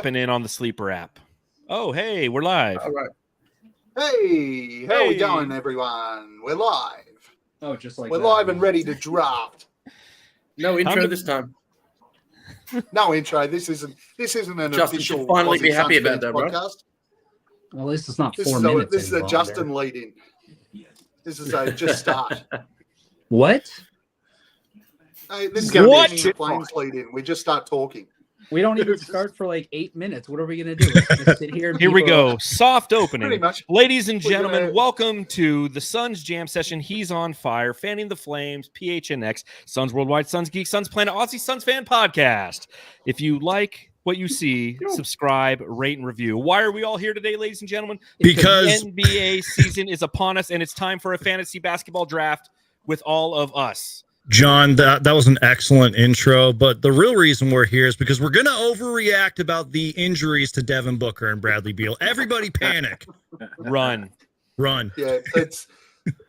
In on the Sleeper app. Oh, hey, we're live. All right. Hey, how are we going, everyone? We're live. Oh, just like we're that. Live and ready to draft. No intro this time. No intro. This isn't an Justin official. should finally Aussie be happy Suns about that, bro. Well, podcast. at least it's not This 4 is minutes. this is a Justin lead-in. This is a just start. What? Hey, this is going What? to be a Flames lead-in. We just start talking. We don't even start for like 8 minutes. What are we gonna do? Let's just sit here. And Here we go. Soft opening. Pretty much. Ladies and We're gentlemen, gonna- welcome to the Suns Jam session. He's on fire, fanning the flames, PHNX, Suns Worldwide, Suns Geek, Suns Planet, Aussie Suns Fan Podcast. If you like what you see, subscribe, rate, and review. Why are we all here today, ladies and gentlemen? Because the NBA season is upon us, and it's time for a fantasy basketball draft with all of us. John, that was an excellent intro, but the real reason we're here is because we're going to overreact about the injuries to Devin Booker and Bradley Beal. Everybody panic. Run. Yeah, it's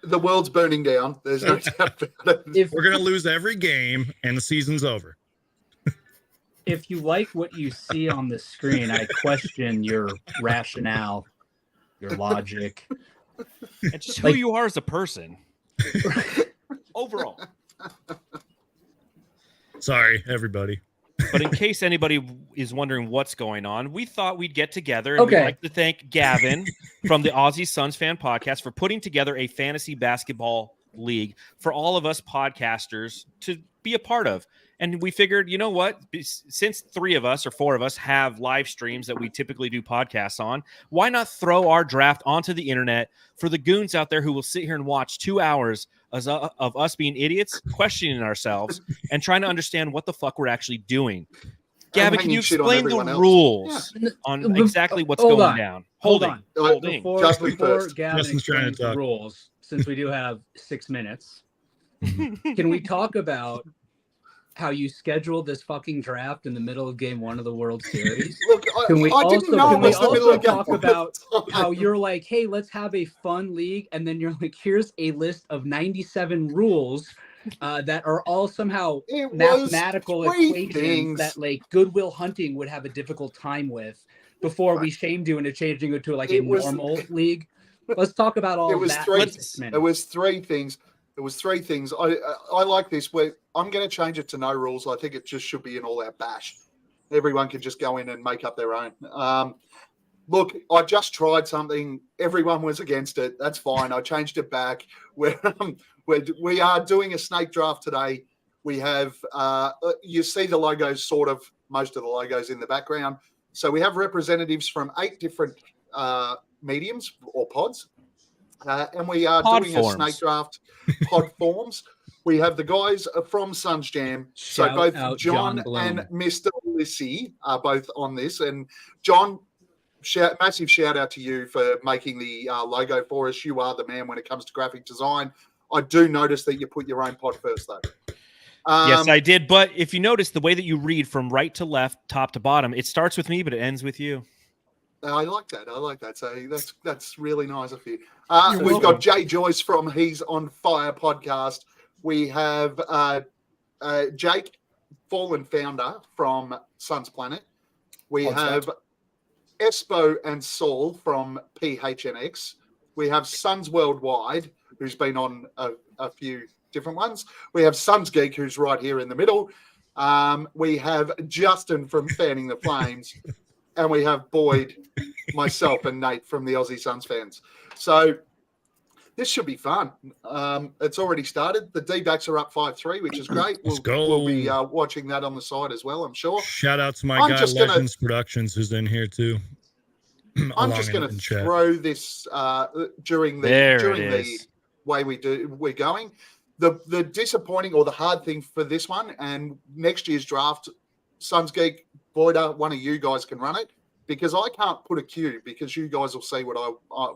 the world's burning down. There's no doubt about it. We're going to lose every game, and the season's over. If you like what you see on the screen, I question your rationale, your logic. And just who you are as a person. Overall. Sorry, everybody. But in case anybody is wondering what's going on, we thought we'd get together, and Okay. we'd like to thank Gavin from the Aussie Suns Fan Podcast for putting together a fantasy basketball league for all of us podcasters to be a part of. And we figured, you know what? Since 3 of us or 4 of us have live streams that we typically do podcasts on, why not throw our draft onto the internet for the goons out there who will sit here and watch 2 hours of us being idiots, questioning ourselves, and trying to understand what the fuck we're actually doing. Gavin, can you explain the rules on exactly what's Hold going on. down? Hold on. Holding. Before Justin Gavin first. Justin's trying to explains the talk. rules, since we do have 6 minutes, can we talk about how you scheduled this fucking draft in the middle of Game 1 of the World Series? Look, Can we I didn't know it was the middle of talk game. about how you're like, hey, let's have a fun league, and then you're like, here's a list of 97 rules that are all somehow It was mathematical 3 equations things. that like Goodwill Hunting would have a difficult time with before we shamed you into changing it to like a It was- normal league. Let's talk about all It of was that. 3. in 6 minutes. It was 3 things. It was 3 things. I like this. I'm going to change it to no rules. I think it just should be an all-out bash. Everyone can just go in and make up their own. Look, I just tried something. Everyone was against it. That's fine. I changed it back. We are doing a snake draft today. We have you see the logos, sort of most of the logos in the background. So we have representatives from 8 different mediums or pods. And we are Pod doing forms. a snake draft pod forms. We have the guys from Suns Jam. Shout so both out John John Bloom. and Mr. Lissy are both on this. And John, massive shout out to you for making the logo for us. You are the man when it comes to graphic design. I do notice that you put your own pod first, though. Yes, I did. But if you notice the way that you read from right to left, top to bottom, it starts with me, but it ends with you. I like that. So that's really nice of you. We've got Joyce from He's on Fire podcast. We have Jake, fallen founder from Suns Planet. We have Espo and Saul from PHNX. We have Suns Worldwide, who's been on a few different ones. We have Suns Geek, who's right here in the middle. We have Justin from Fanning the Flames. And we have Boyd, myself, and Nate from the Aussie Suns fans. So this should be fun. It's already started. The D-backs are up 5-3, which is great. Let's go. We'll be watching that on the side as well, I'm sure. Shout out to my I'm guy, just gonna- Legends Productions, who's in here too. I'm just going to throw this during the way we're going. The disappointing or the hard thing for this one and next year's draft, Suns Geek, Voita, one of you guys can run it because I can't put a queue because you guys will see what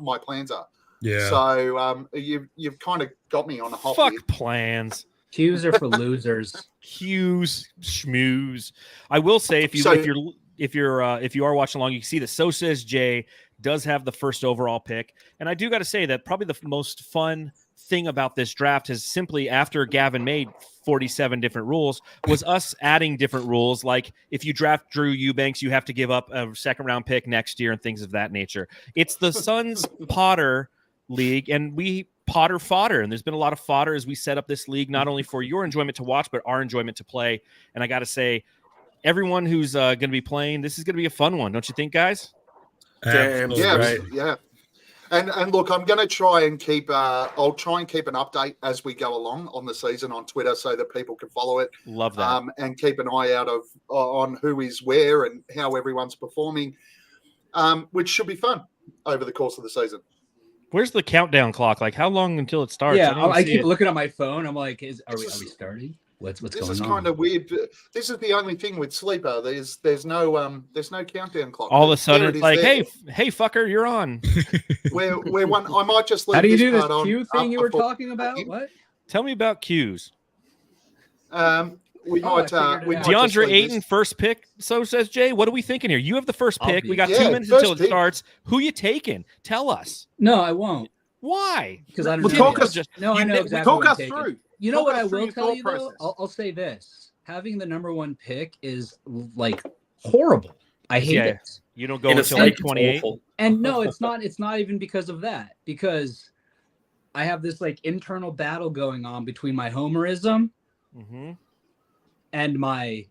my plans are. Yeah. So you've kind of got me on a hop. Fuck here. plans. Cues are for losers. Cues, schmooze. I will say if you are watching along, you can see that SoSaysJ does have the first overall pick. And I do got to say that probably the most fun thing about this draft is simply after Gavin made 47 different rules was us adding different rules. Like if you draft Drew Eubanks, you have to give up a second round pick next year and things of that nature. It's the Suns Potter League, and we Potter fodder. And there's been a lot of fodder as we set up this league, not only for your enjoyment to watch, but our enjoyment to play. And I got to say, everyone who's going to be playing, this is going to be a fun one. Don't you think, guys? Absolutely. Yeah, Right. yeah. And look, I'm going to try and keep. I'll try and keep an update as we go along on the season on Twitter, so that people can follow it. Love that. And keep an eye out on who is where and how everyone's performing, which should be fun over the course of the season. Where's the countdown clock? Like, how long until it starts? Yeah, I keep it. looking at my phone. I'm like, are we starting? What's going on? This is kind of weird. This is the only thing with Sleeper. There's no countdown clock. All of a sudden, it's like, there. hey, fucker, you're on. We're one. I might just leave. How do you do this part on queue thing you were before- talking about? What? Tell me about cues. We I might. figured it out. We might just DeAndre leave Ayton, this- first pick. So says Jay. What are we thinking here? You have the first I'll pick. be- We got Yeah, 2 minutes first until it pick. starts. Who you taking? Tell us. No, I won't. Why? Because I don't Well, know. talk yet. us- No, I know exactly. Talk what I'm us taking. through. You know Talk what us I through will your tell thought you though? process. I'll say this: having the number one pick is like horrible. I hate Yeah. it. You don't go In a until state, like it's 28. awful. And no, it's not. It's not even because of that. Because I have this like internal battle going on between my homerism Mm-hmm. and my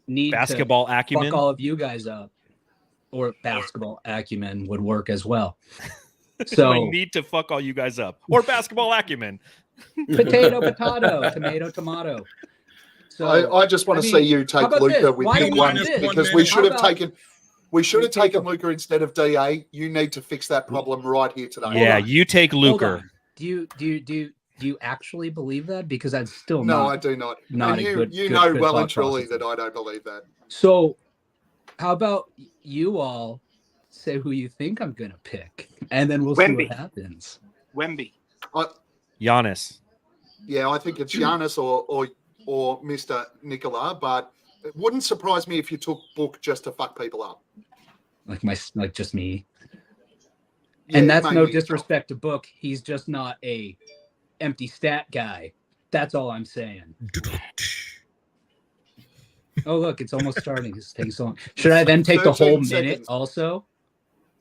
need Basketball to acumen. fuck all of you guys up, or basketball acumen would work as well. I So need to fuck all you guys up. Or basketball acumen. potato, tomato, tomato. So I just want I to mean, see you how take about Luca this? with Why pick don't we one do this? because 1 we minute. should have How about- taken. We should have we take taken a- Luca instead of DA. You need to fix that problem right here today. Yeah, on. you take hold Luker. on. Do you actually believe that? Because that's still No, I not. do not. not And a you good- you good- know good well and thought truly process. that I don't believe that. So, how about you all say who you think I'm gonna pick, and then we'll see Wemby. what happens. Wemby. Giannis. Yeah, I think it's Giannis or Mr. Nicola, but it wouldn't surprise me if you took Book just to fuck people up. Like just me. Yeah, And that's no maybe. disrespect to Book. He's just not a empty stat guy. That's all I'm saying. Oh look, it's almost starting. It's taking so long. Should I then take the 13 whole minute seconds. also?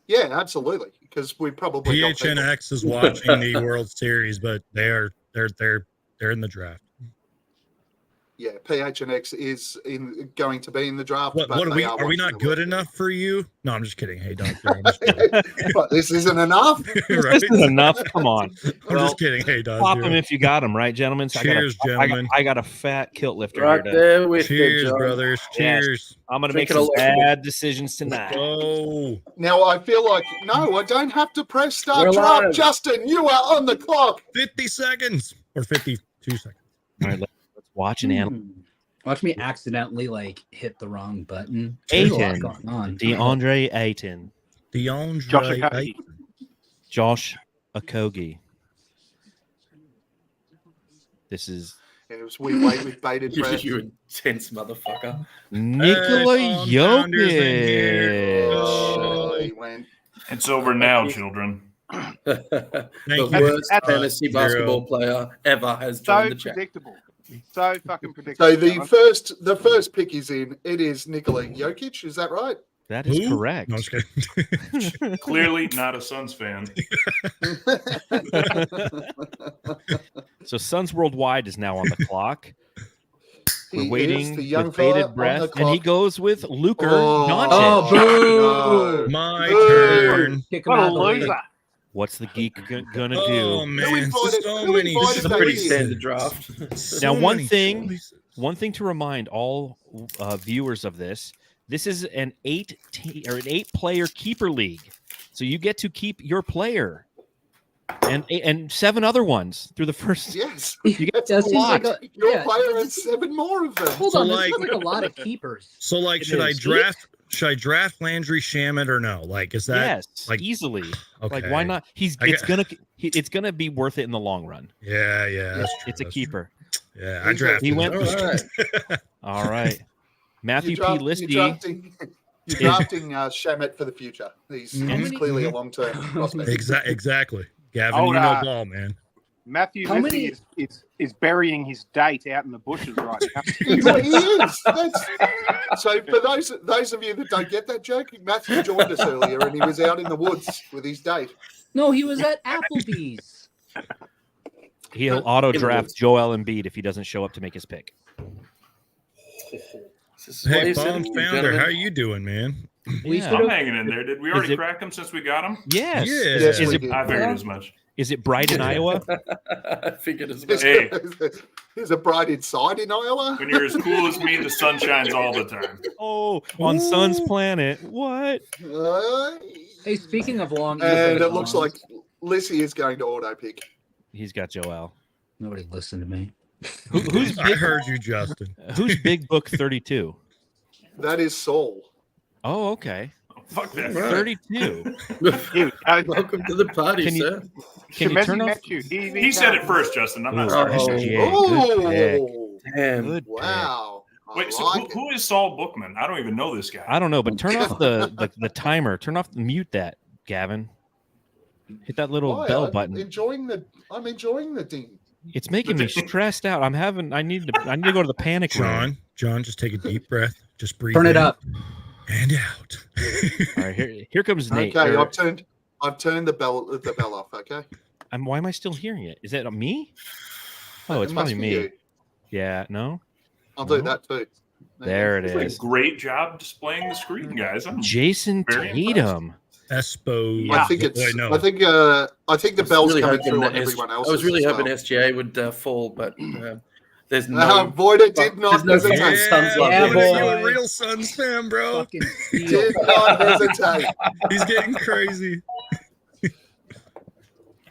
Yeah, absolutely. Because we probably got people. PHNX is watching the World Series, but they're in the draft. Yeah, PHNX is going to be in the draft. What but are they we? Are we watching not the good World enough for you? No, I'm just kidding. Hey, don't. I'm just kidding. But this isn't enough. Right? This is enough. Come on. I'm just kidding. Hey, don't. Pop them if you got them, right, gentlemen? So Cheers, gentlemen. I got a fat kilt lifter Right here. there with you, Cheers, John. brothers. Yes. Cheers. I'm going to make Drink it some alone. bad decisions tonight. Oh, Now I feel like no, I don't have to press start We're draft. live. Justin, you are on the clock. 50 seconds or 52 seconds. All right, let's watch an animal. Watch me accidentally like hit the wrong button. There's a lot Ayton. going on. DeAndre Ayton. DeAndre Josh Okogie. Ayton. Josh Okogie. This is It was we wait with bated breath. You intense motherfucker. Nikola Hey, Founders in here. Jokic. Oh, he went. It's over now, children. The you. worst That's fantasy zero. basketball player ever has So joined the chat. predictable. So fucking predictable. So the first pick is in. It is Nikola Jokic. Is that right? That is Who? correct. No, I'm just kidding. Clearly not a Suns fan. So Suns Worldwide is now on the clock. He We're is waiting the young with fella bated on breath, the and he clock. goes with Luker Oh. Doncic. Oh, boo! My Boo. turn. Kick him What out a of the league. loser. What's the geek gonna Oh do? man, invited- so who many. invited This is a that pretty is. standard draft. so Now, one many thing- choices. One thing to remind all viewers of this: this is an 8-player keeper league, so you get to keep your player and 7 other ones through the first. Yes. You get That a seems lot. like a, Your yeah, player has 7 more of them. Hold So, on, this like- seems like a lot of keepers. So, like, It should I is. draft Landry Shamet or no? Like, is that Yes, like easily. okay? Like, why not? It's gonna be worth it in the long run. Yeah, that's true. It's a that's keeper. true. Yeah, I He's drafted. He went- him. All right. All right, Matthew P. You're Lissy. drafting. You're drafting Shamet for the future. He's clearly a long-term prospect. Exactly. Gavin, Oh, you know ball, man. Matthew How Lissy many- is burying his date out in the bushes right now. He is. So for those of you that don't get that joke, Matthew joined us earlier and he was out in the woods with his date. No, he was at Applebee's. He'll auto draft Joel Embiid if he doesn't show up to make his pick. Hey, Bomb Founder, how are you doing, man? Yeah. I'm hanging in there. Did we already crack him since we got him? Yes. Yes, Is we it did. I figured as much. is it bright in Iowa? I figured as much. Hey. There's a bright inside in Iowa. When you're as cool as me, the sun shines all the time. Oh, on Sun's planet. What? Hey, speaking of long, And it looks like Lissy is going to auto pick. He's got Joel. nobody listened to me. Who's I heard you, Justin. Who's Big Book 32? That is Saul. Oh, okay. Fuck that. Right. 32. Welcome to the party, Can you- sir. Can you turn off? He said it first, Justin. I'm not Ooh, sorry. SoSaysJ. Good pick. Oh, Damn. Good pick. wow. I Wait, so like who is Saul Bookman? I don't even know this guy. I don't know, but turn off the timer. Turn off, mute that, Gavin. Hit that little Why? bell I'm button. enjoying the ding. It's making me stressed out. I need to go to the panic room. John, just take a deep breath. Just breathe. Turn it in up. and out. All right, here comes Nate. Okay, Or- I've turned the bell off. Okay. why am I still hearing it? Is that me? Oh, it's It must probably be me. you. Yeah, no. I'll do that too. There it He's doing a is. great job displaying the screen, guys. I'm Jason Very Tatum. Espo. I think it's. Wait, no. I think the bell's Really coming hoping through that on everyone else. I was really hoping SGA would fall, but there's no. Voita did not There's no hesitate. Suns love Yeah, here. boy. You're a real Suns fan, bro. Fucking steal. Did not hesitate. He's getting crazy.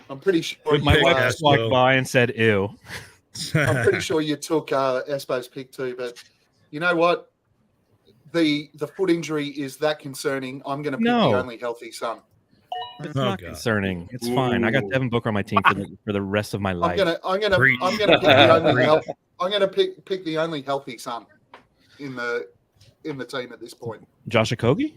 I'm pretty sure. Good My pick, wife Espo. just walked by and said, "Ew." I'm pretty sure you took Espo's pick too, but you know what? The foot injury is that concerning. I'm going to pick No. the only healthy son. It's Oh, not God. concerning. It's fine. I got Ooh. Devin Booker on my team for the rest of my I'm life. gonna Preach. pick the only Preach. I'm gonna pick the only healthy son in the team at this point. Josh Okogie?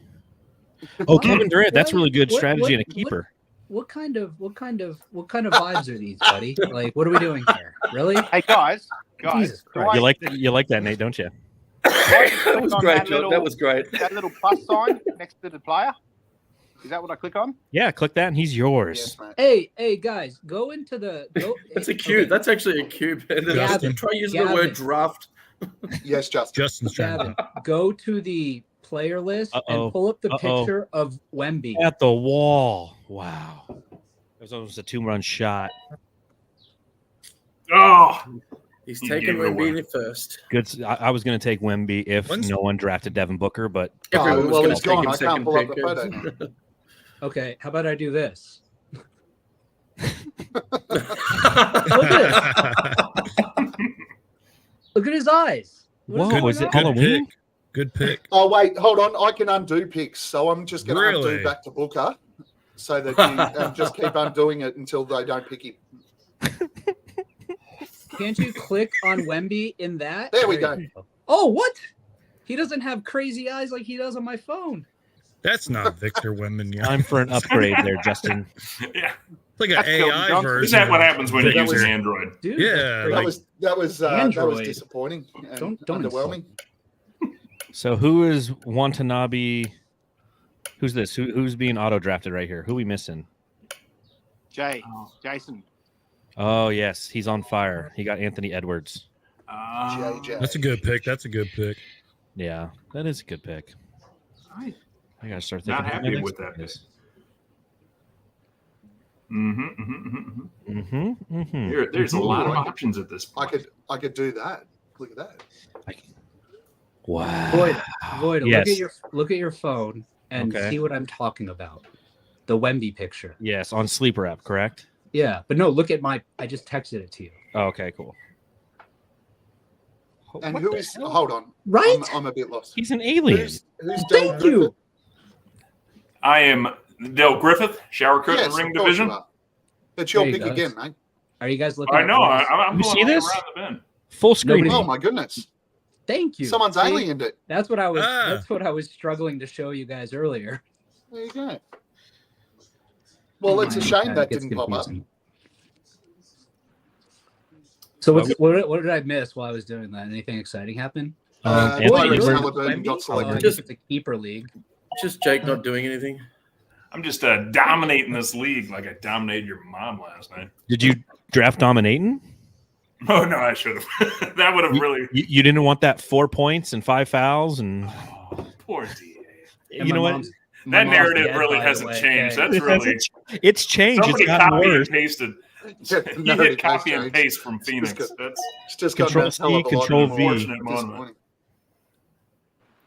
Oh, Kevin Durant. That's really good What- strategy what- and a keeper. What kind of vibes are these, buddy? Like, what are we doing here? Really? Hey guys, Jesus do Christ. I You like that, Nate, don't you? That was on great, that John. little- That was great. that little plus sign next to the player? Is that what I click on? Yeah, click that and he's yours. Yes, mate. Hey, guys, go into the. That's a cube. That's actually a cube. And then Gavin. try using Gavin. the word draft. Yes, Justin. Justin's trying Gavin, to. go to the player list Uh-oh. and pull up the Uh-oh. picture of Wemby. At the wall. Wow. That was almost a 2-run shot. Oh, He's You taking gave it away. Wemby first. Good. I was going to take Wemby if When's- no one drafted Devin Booker, but Everyone was well, going it's to take gone. him I can't second pull up pick. the photo now. Okay, how about I do this? Look at his eyes. What whoa, going is it on? Good Halloween? pick. Good pick. Oh wait, hold on. I can undo picks, so I'm just going to Really? undo back to Booker, so that you just keep undoing it until they don't pick him. Can't you click on Wemby in that? There we go. Oh, what? He doesn't have crazy eyes like he does on my phone. That's not Victor Wembanyama. Time for an upgrade there, Justin. yeah. It's like an That's Kelvin AI Johnson. version. Is that what of happens when you Victor. use an Android? Dude, Yeah, that's like- crazy. That was Android. disappointing and Don't underwhelming. So who is Watanabe? Who's this? Who's being auto drafted right here? Who we missing? Jason. Oh yes, he's on fire. He got Anthony Edwards. JJ. That's a good pick. That's a good pick. Yeah, that is a good pick. I gotta start thinking. Not who my happy next with that pick is. There's a lot of options at this I point. could do that. Look at that. Wow. Void, Yes. look at your phone and Okay. see what I'm talking about. The Wemby picture. Yes, on Sleeper app, correct? Yeah, but no, look at I just texted it to you. Oh, okay, cool. And What who the is? hell? Hold on. Right? I'm a bit lost. He's an alien. Who's Thank Del you. Griffith? I am Del Griffith, shower curtain Yes, ring of course division. you are. It's your There he pick goes. again, mate. Are you guys looking? I at know. Void's- I'm You going see all this? around the bend. Full screen. Nobody- Oh my goodness. Thank you. Someone's See? aliened it. That's what I was. Ah. That's what I was struggling to show you guys earlier. There you go. Well, it's a shame that gets didn't pop up. confusing. So what did I miss while I was doing that? Anything exciting happen? Anthony, Tyrese we're- Halliburton got Oh, selected. just it's a keeper league. Just Jake not doing anything. I'm just dominating this league like I dominated your mom last night. Did you draft dominating? Oh no, I should have. That would have really. You didn't want that 4 points and 5 fouls, and Oh, poor DA. And you know my what? mom's- my That mom's narrative dead, really by the hasn't way. changed. Okay. That's really It's changed. somebody It's gotten copy worse. and pasted. Yeah, the You narrative hit copy has and changed. paste from Phoenix. Just That's It's just got Control a hell of a C, lot Control more V. Unfortunate moment. disappointing.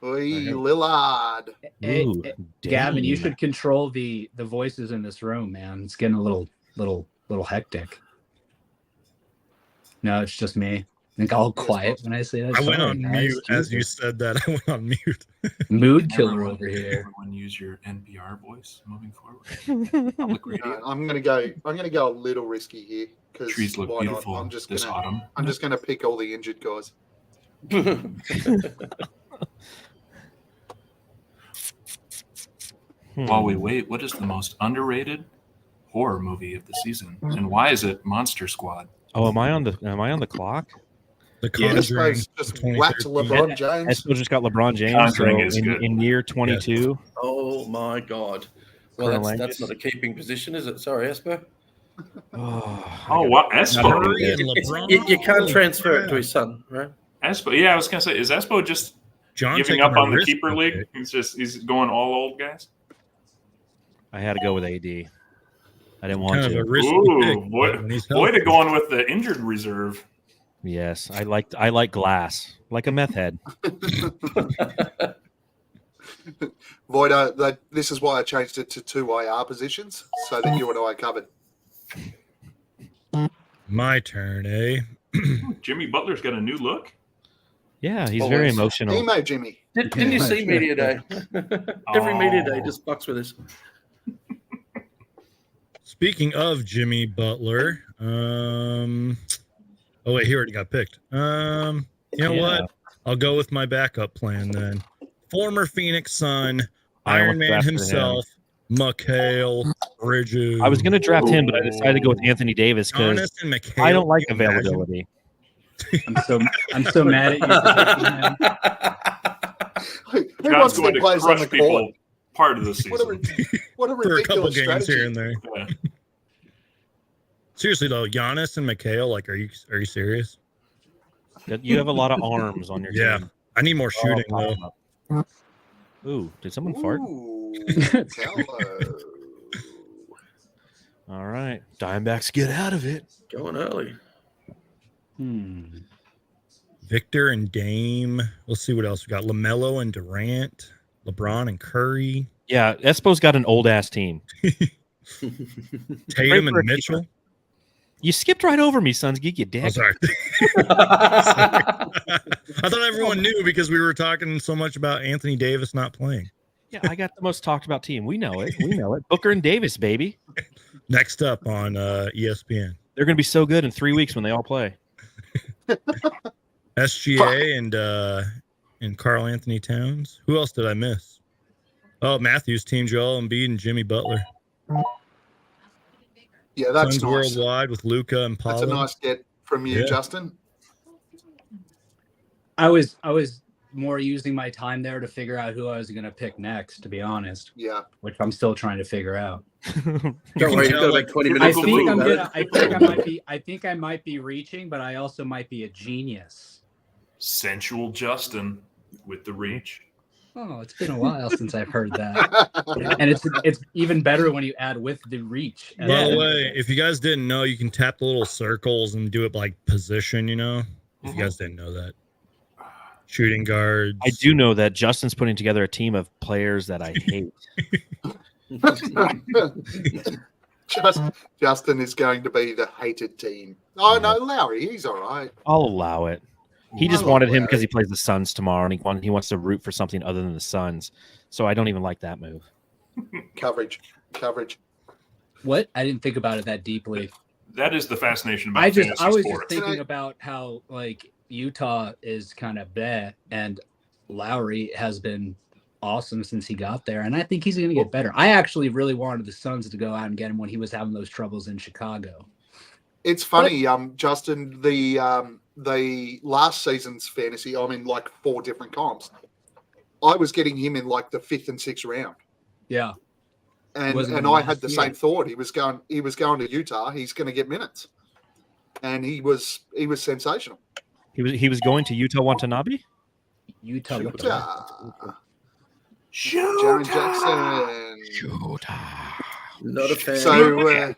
Oi, Lillard. Hey, Ooh, Gavin, you damn. should control the voices in this room, man. It's getting a little hectic. No, it's just me. I think all quiet when I say that. I went Sorry, on guys. mute as you Jesus. said that. I went on mute. Mood killer over here. Everyone use your NPR voice moving forward. Public radio. No, I'm gonna go a little risky here because Trees look why not? beautiful I'm just this gonna autumn. pick all the injured guys. While we wait, what is the most underrated horror movie of the season, and why is it Monster Squad? Oh, am I on the clock? The Yeah, Conjuring. Espo's just whacked 2013. LeBron James. Espo just got LeBron James. Conjuring So is in, good. in year 22. Oh my God. Well, Colonel that's Angus. not a keeping position, is it? Sorry, Espo. Oh, wow, Espo. Curry and It's- LeBron. you can't transfer it to his son, right? Espo. Yeah, I was gonna say, is Espo just John giving taking up a on the risk keeper with league? it. He's going all old guys. I had to go with AD. I didn't want Kind of to. a risky Ooh, pick. boy, but when he's healthy- Voita going with the injured reserve. Yes, I like glass, like a meth head. Voida, this is why I changed it to 2 IR positions so that you and I are covered. My turn, eh? Jimmy Butler's got a new look. Yeah, he's Oh, very yes. emotional. Emo Jimmy. Didn't you see Media Day? Every Media Day just fucks with us. Speaking of Jimmy Butler, oh wait, he already got picked. You know Yeah. what? I'll go with my backup plan then. Former Phoenix Sun, I almost Iron Man drafted himself, Mikhail Bridges. I was going to draft him, but I decided to go with Anthony Davis because Giannis and Mikhail. I don't like can you imagine? availability. I'm so mad at you for picking him. Who God's wants going their to players on crush the court? people part of the What a, season. what a For a couple ridiculous games strategy. here and there. Yeah. Seriously though, Giannis and Mikhail, like, are you serious? You have a lot of arms on your Yeah. team. I need more shooting Oh, though. Ooh, did someone fart? Ooh, hello. All right, Diamondbacks, get out of it. Going early. Victor and Dame. Let's see what else we got. LaMelo and Durant, LeBron and Curry, Yeah, Espo's got an old ass team. Tatum for a and Mitchell. You skipped right over me, Sons Geek. You dick. Oh, sorry. I thought everyone knew because we were talking so much about Anthony Davis not playing. Yeah, I got the most talked about team. We know it. We know it. Booker and Davis, baby. Next up on ESPN, They're going to be so good in 3 weeks when they all play. SGA and Karl Anthony Towns. Who else did I miss? Oh, Matthews, Team Joel Embiid and Jimmy Butler. Yeah, that's Suns nice. worldwide with Luca and Paolo. That's a nice get from you, Yeah. Justin. I was more using my time there to figure out who I was going to pick next, to be honest, Yeah. which I'm still trying to figure out. Don't worry, you've tell, got like, like 20 I I minutes to think think I'm about gonna. it. I think I might be reaching, but I also might be a genius. Sensual Justin with the reach. Oh, it's been a while since I've heard that, and it's even better when you add with the reach. By the way, if you guys didn't know, you can tap the little circles and do it like position, you know? If you guys didn't know that. Shooting guards. I do know that Justin's putting together a team of players that I hate. Justin is going to be the hated team. Oh, no, Lowry, he's all right. I'll allow it. He just I like wanted him Larry. because he plays the Suns tomorrow, and he wants to root for something other than the Suns. So I don't even like that move. Coverage. What? I didn't think about it that deeply. That is the fascination about I fantasy was sports. just thinking about how like Utah is kind of bleh, and Lowry has been awesome since he got there, and I think he's going to get better. I actually really wanted the Suns to go out and get him when he was having those troubles in Chicago. It's funny, Justin, the last season's fantasy, I'm in like 4 different comps. I was getting him in like the 5th and 6th round. Yeah. And I had the same thought. He was going to Utah. He's going to get minutes. And he was sensational. He was going to Utah Watanabe? Utah. Jaren Jackson. Not a fan.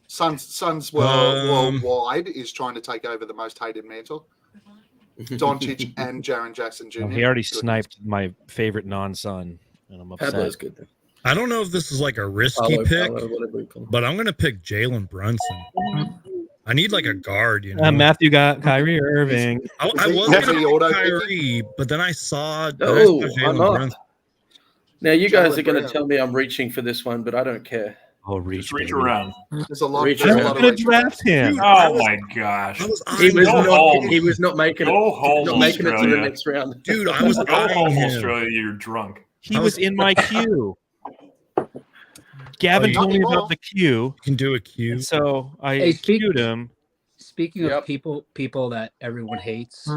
So Suns worldwide is trying to take over the most hated mantle. Doncic and Jaren Jackson Jr. Oh, he already sniped my favorite non-Sun, and I'm upset. Pablo's good though. I don't know if this is like a risky pick, but I'm going to pick Jalen Brunson. I need like a guard, you know. Matthew got Kyrie Irving. I was going to pick Kyrie, but then I saw I'm not. Now you guys are going to Brown. tell me I'm reaching for this one, but I don't care. Oh, Just reach around. There's a lot. Reach There's a around. lot of Gonna reach draft him. Oh my gosh. He was Go not. home. He was not making Go it. home, Not making it to the Australia. next round. Dude, I was Go eyeing home, him. Australia. You're drunk. He was in my queue. Gavin Oh, told me you- about the queue, You can do a Q. and so I Hey, queued him. Speaking of Yep. people that everyone hates,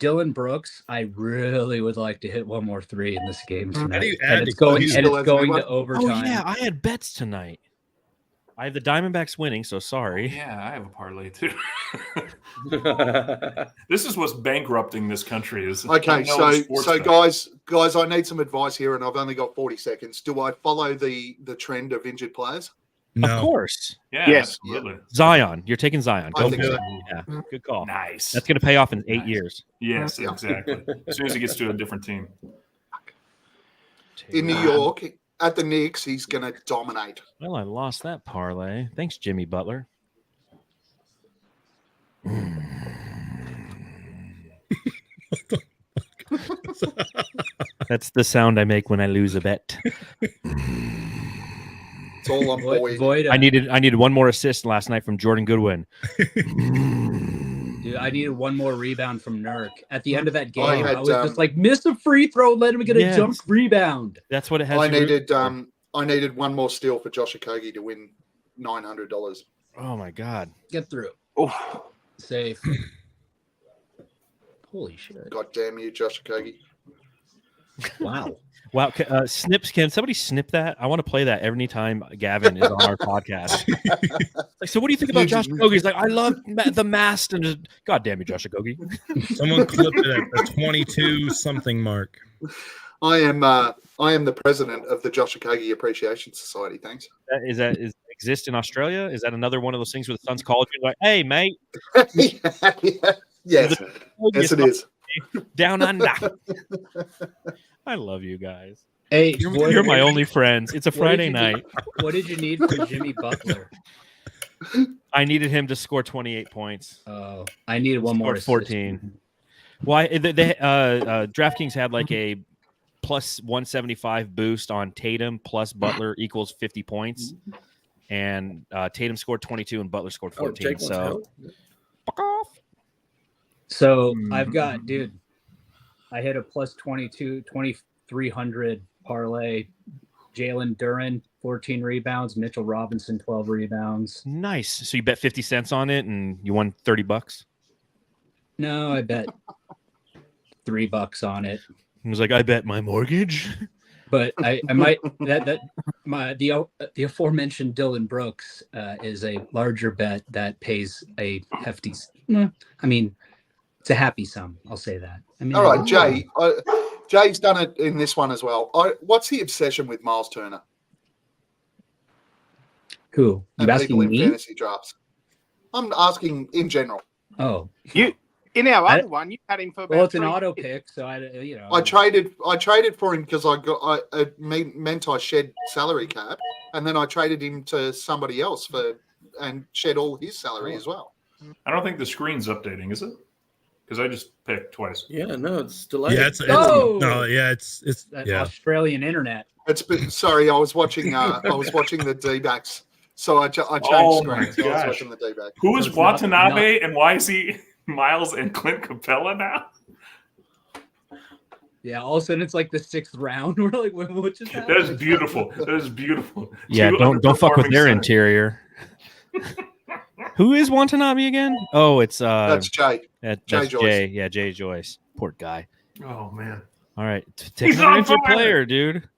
Dylan Brooks, I really would like to hit one more 3 in this game How do tonight. you add And it's to going, Q? and Still it's going has to overtime. Oh yeah, I had bets tonight. I have the Diamondbacks winning, so sorry. Yeah, I have a parlay too. This is what's bankrupting this country. Is Okay, no sports so bet. guys, I need some advice here, and I've only got 40 seconds. Do I follow the trend of injured players? Of No. course, Yeah, Yes. absolutely. Zion. You're taking Zion. I Go think for so. it. Yeah, good call. Nice. That's going to pay off in 8 Nice. years. Yes, Yeah. exactly. As soon as he gets to a different team. In New York, at the Knicks, he's going to dominate. Well, I lost that parlay. Thanks, Jimmy Butler. That's the sound I make when I lose a bet. It's all on boy. Voita, I needed one more assist last night from Jordan Goodwin. dude, I needed one more rebound from Nurk. At the end of that game, I I, had, was just like, miss a free throw, let him get a Yes. jump rebound. That's what it has. I to needed one more steal for Josh Okogie to win $900. Oh my god. Get through. Oh, Safe. Holy shit. God damn you, Josh Okogie. Wow. Wow. Snips. Can somebody snip that? I want to play that every time Gavin is on our podcast. Like, so what do you think about Josh Okogie? He's like, I love the mast and just, God damn you, Josh Okogie. Someone clipped it at the 22 something mark. I am the president of the Josh Okogie Appreciation Society. Thanks. Is exist in Australia? Is that another one of those things where the Suns call you like, hey mate, Yes, yes, it is. down under. I love you guys. Hey, You're my only friends. It's a Friday night. What did you need for Jimmy Butler? I needed him to score 28 points. I needed one more. Scored 14. Why DraftKings had like a plus 175 boost on Tatum plus Butler equals 50 points, and Tatum scored 22 and Butler scored 14. Jake wants So help. fuck off. So I've got, dude, I hit a plus 2,300 parlay. Jalen Duren, 14 rebounds. Mitchell Robinson, 12 rebounds. Nice. So you bet 50 cents on it and you won $30. No, I bet $3 on it. He was like, I bet my mortgage. But I might the aforementioned Dylan Brooks is a larger bet that pays a hefty. I mean, it's a happy sum. I'll say that. I mean, All right, Jay. Jay's done it in this one as well. What's the obsession with Miles Turner? Who? You And asking people in me? fantasy drafts. I'm asking in general. Oh, in our I- other one, you had him for about. well, it's an 3 auto years. pick, so I I traded for him because it meant I shed salary cap, and then I traded him to somebody else and shed all his salary as well. I don't think the screen's updating, is it? Because I just picked twice. Yeah, no, it's delayed. Yeah, it's Oh! no, yeah, it's that yeah. Australian internet. It's been sorry, I was watching the D-backs So I changed Oh my screens. I was gosh. watching the D-back. Who is It's not- Watanabe and why is he Miles and Clint Capella now? Yeah, all of a sudden it's like the 6th round. We're like, what just That happened? is beautiful. That is beautiful. Yeah, Two don't fuck with underperforming their centers. interior. Who is Watanabe again? Oh, it's That's Jay. that's Jay Joyce. Jay. Yeah, Jay Joyce. Poor guy. Oh man. All right, take He's another on injured fire. player, dude.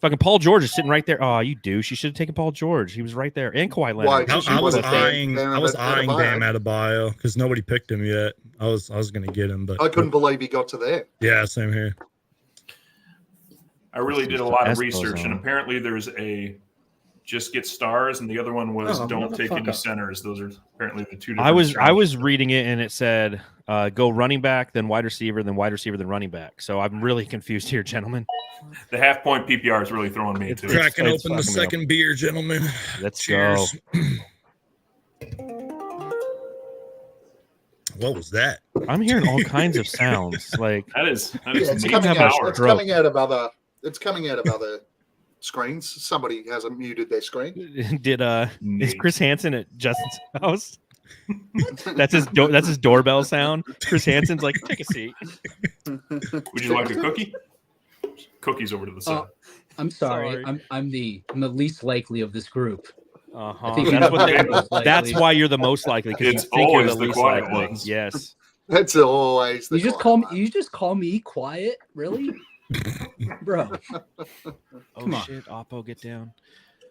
Fucking Paul George is sitting right there. Oh, you douche. You should have taken Paul George. He was right there. And Kawhi Leonard. Why? I was Bam eyeing Adebayo. Bam Adebayo because nobody picked him yet. I was gonna get him, but I couldn't believe he got to there. yeah, same here. I really did a lot of Espo's research, and on. apparently there's a just get stars, and the other one was Oh, don't take any motherfucker. centers. Those are apparently the two different I was strategies. reading it and it said go running back, then wide receiver, then wide receiver, then running back. So I'm really confused here, gentlemen. The half point PPR is really throwing me too. Cracking it's open the fucking me up. second beer, gentlemen. Let's Cheers. go. What was that? I'm hearing all kinds of sounds. Like That is Yeah, it's me coming have out. power. It's Bro. coming out of other. It's coming out of other screens. Somebody hasn't muted their screen. did is Nate. Chris Hansen at Justin's house? that's his doorbell sound. Chris Hansen's like, take a seat. Would you like a cookie? Cookies over to the side. I'm sorry. Sorry. I'm the least likely of this group. Uh-huh. think That's, you're what the they, most likely. that's why you're the most likely because you It's think you're the always the least quiet likely. ones. Yes. That's always the You just quiet call me. one. You just call me quiet, really, bro? Oh Come on. shit, Oppo, get down.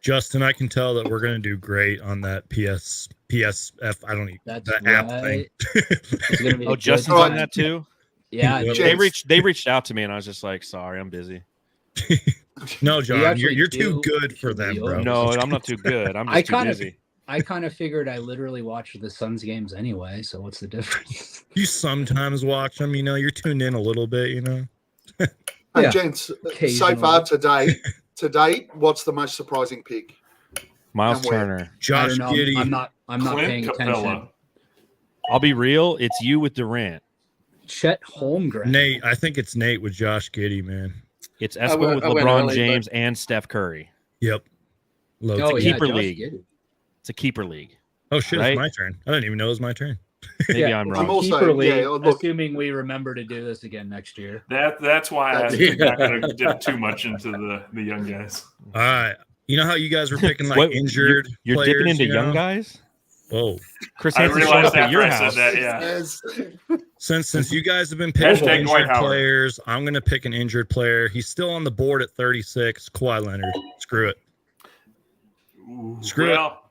Justin, I can tell that we're gonna do great on that PSF. I don't even That's that app thing. right. It's gonna be a Oh, good Justin's All on right. that too. Yeah, They James. They reached out to me and I was just like, sorry, I'm busy. No, John, actually you're too do good for them, deal. bro. No, I'm not too good. I'm I just too kinda- busy. I kind of figured I literally watch the Suns games anyway. So what's the difference? You sometimes watch them. You know, you're tuned in a little bit. You know. Hey, Yeah. gents, so Occasionally. far today, what's the most surprising pick? Miles And where? Turner. I Josh don't know. Giddey. I'm not Clint paying Capella. attention. I'll be real. It's you with Durant. Chet Holmgren. Nate, I think it's Nate with Josh Giddey, man. It's I Espo went- with I went LeBron early, James and Steph Curry. Yep. Low Oh key. yeah, keeper Josh league. Giddey. It's a keeper league. Oh shit, right? it's my turn. I didn't even know it was my turn. Maybe Yeah, I'm I'm wrong. also- Keeper league, yeah, look- assuming we remember to do this again next year. That's why I'm That's- not going to dip too much into the young guys. All right. You know how you guys were picking like What, injured You're players, dipping into you young know? guys? Whoa. Chris I Hansen showed realized up at after your I said house. that. Yeah. Yes. Since you guys have been picking Hashtag Dwight injured Howard. players, I'm gonna pick an injured player. He's still on the board at 36. Kawhi Leonard. Screw it. Ooh, Screw it. well,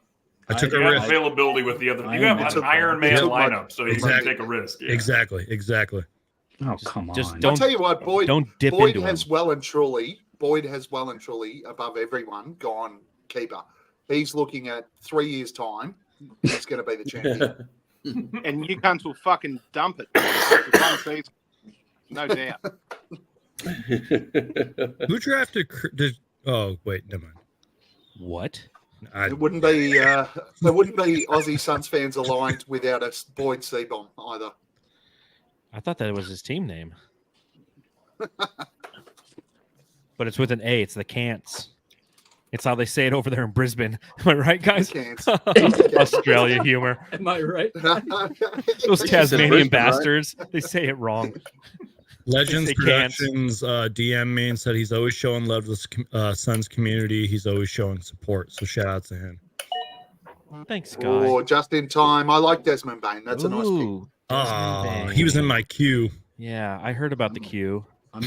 I took you a have risk. available with the other. You Iron have Man. an Iron Man Took my- lineup, so you Exactly. can take a risk. Yeah. Exactly. Oh come on! just I'll don't tell you what, Boyd. don't dip Boyd into has him. well and truly above everyone gone keeper. He's looking at 3 years' time. He's going to be the champion. And you cunts will fucking dump it. after one season. No doubt. Who drafted? Oh wait, never mind. What? It wouldn't be there wouldn't be Aussie Suns fans aligned without a Boyd C-bomb either. I thought that was his team name. But it's with an A. It's the Cants. It's how they say it over there in Brisbane. Am I right, guys? Cants. Australia humor. Am I right? Those said Tasmanian Brisbane, right? bastards. They say it wrong. Legends They can't. Productions DM me and said he's always showing love to the Suns community. He's always showing support. So shout out to him. Thanks, guy. Oh, just in time. I like Desmond Bain. That's a nice pick. Ooh, Ah, Desmond he was in Bain. my queue. Yeah, I heard about the queue. I'm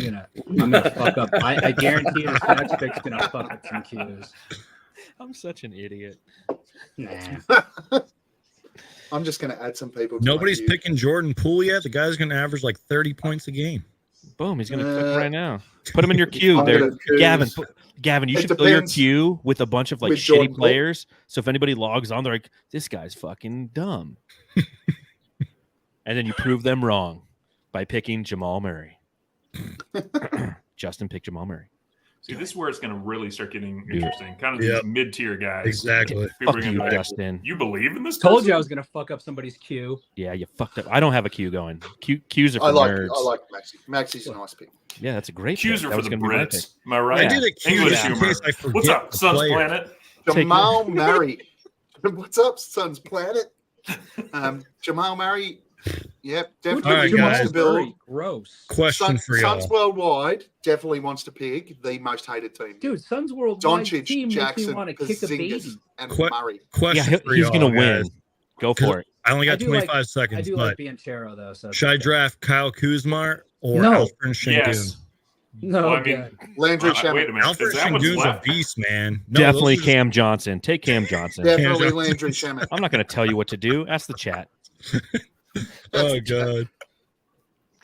gonna fuck up. I guarantee this next pick's gonna fuck up some cues. I'm such an idiot. Nah. I'm just going to add some people. To my Nobody's queue. picking Jordan Poole yet. The guy's going to average like 30 points a game. Boom, he's gonna click right now. Put him in your queue. I'm There, gonna- Gavin. Gavin, you It should fill your depends queue with a bunch of like with shitty Jordan Poole. players. So if anybody logs on, they're like, "This guy's fucking dumb," and then you prove them wrong by picking Jamal Murray. Justin picked Jamal Murray. See, this is where it's going to really start getting Dude. interesting. Kind of Yep. these mid-tier guys. Exactly. People Fuck are gonna you, be like, Justin. You believe in this? Told person? you I was gonna fuck up somebody's queue. Yeah, you fucked up. I don't have a queue going. Queues are for I like nerds. Maxi. Maxi's a nice pick. Yeah, that's a great. Cues pick. are That for was the gonna be my pick. Brits. Am I right? I did a queue English just in humor. case I forget What's up, the Suns player. Planet? Jamal Murray. What's up, Sun's Planet? Jamal Murray. Yep, Who definitely All right, took wants Jamal guys. to build. Murray? Gross. Question for y'all. Suns Worldwide definitely wants to pick the most hated team. Dude, Suns Worldwide Doncic, team Jackson, makes me want to kick a baby. Porzingis, and Qu- Murray. Question Yeah, for he's y'all, gonna win. guys. Go for it. I only I got do 25 I seconds, do but like Bianchero though. So should I draft Kyle Kuzma or No. Alfred Sengun? Yes. No, Well, I mean, God. Landry wait a Shamet. minute. Alfred Is that what's Sengun's a left? beast, man. No, Definitely those are Cam Johnson. Take Cam Johnson. Definitely Johnson. Landry Shamet. I'm not going to tell you what to do. Ask the chat. Oh god.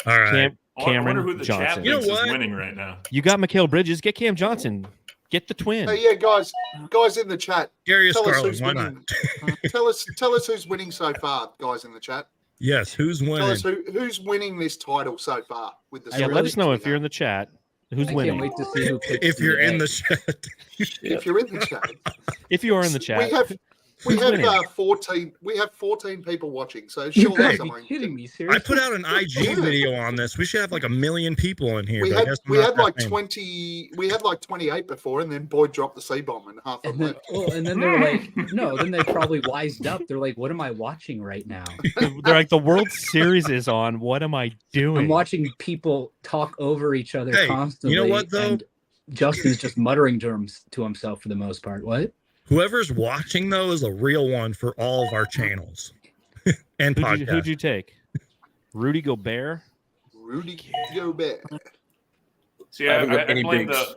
All right. I wonder Cameron who the Johnson. chat You know thinks is what? winning right now. You got Mikal Bridges. Get Cam Johnson. Get the twin. Hey, yeah, guys in the chat. Darius Tell us Garland, who's why not? winning. tell us who's winning so far, guys in the chat. Yes, who's Tell winning? us who's winning this title so far with the. Yeah, let us statistics know we if you're in have. the chat. Who's I winning? can't wait to see who picks If you're in egg. the chat. If you're in the chat, If you are in the chat, we who's have winning? 14. We have 14 people watching. So You surely gotta be someone. kidding me, I seriously? put out an IG video on this. We should have like 1 million people in here. We but I had guess I'm we not had that like famous. 20. We had like 28 before, and then Boyd dropped the C bomb, and half of And them then, left. oh, and then they were like, no. Then they probably wised up. They're like, what am I watching right now? They're like, the World Series is on. What am I doing? I'm watching people talk over each other Hey, constantly. you know what, though? And Justin's just muttering to himself for the most part. What? Whoever's watching though is a real one for all of our channels and podcasts. Who'd you take? Rudy Gobert? Rudy Gobert. I See, I, haven't got I any blame bigs. the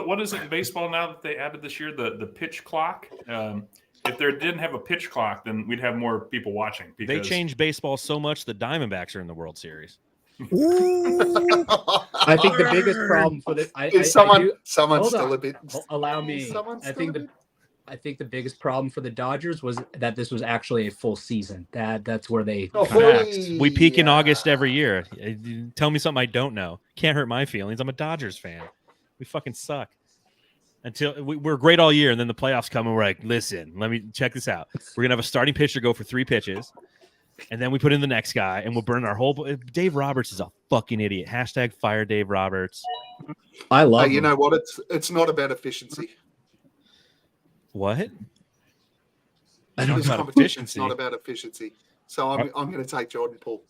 what is it in baseball now that they added this year? The pitch clock. If there didn't have a pitch clock, then we'd have more people watching. Because They changed baseball so much the Diamondbacks are in the World Series. Ooh. I think the biggest problem for the Is someone do- someone's hold still on. a bit. allow me. Someone's I still think a bit- I think the biggest problem for the Dodgers was that this was actually a full season. That's where they Oh, kind of- Facts. We peak in yeah. August every year. Tell me something I don't know. Can't hurt my feelings. I'm a Dodgers fan. We fucking suck. Until we're great all year, and then the playoffs come, and we're like, listen, let me check this out. We're gonna have a starting pitcher go for 3 pitches, and then we put in the next guy, and we'll burn our whole. Dave Roberts is a fucking idiot. Hashtag fire Dave Roberts. I love. Hey, you him. know what? It's not about efficiency. What? This Talking about competition's efficiency. not about efficiency. So I'm going to take Jordan Poole.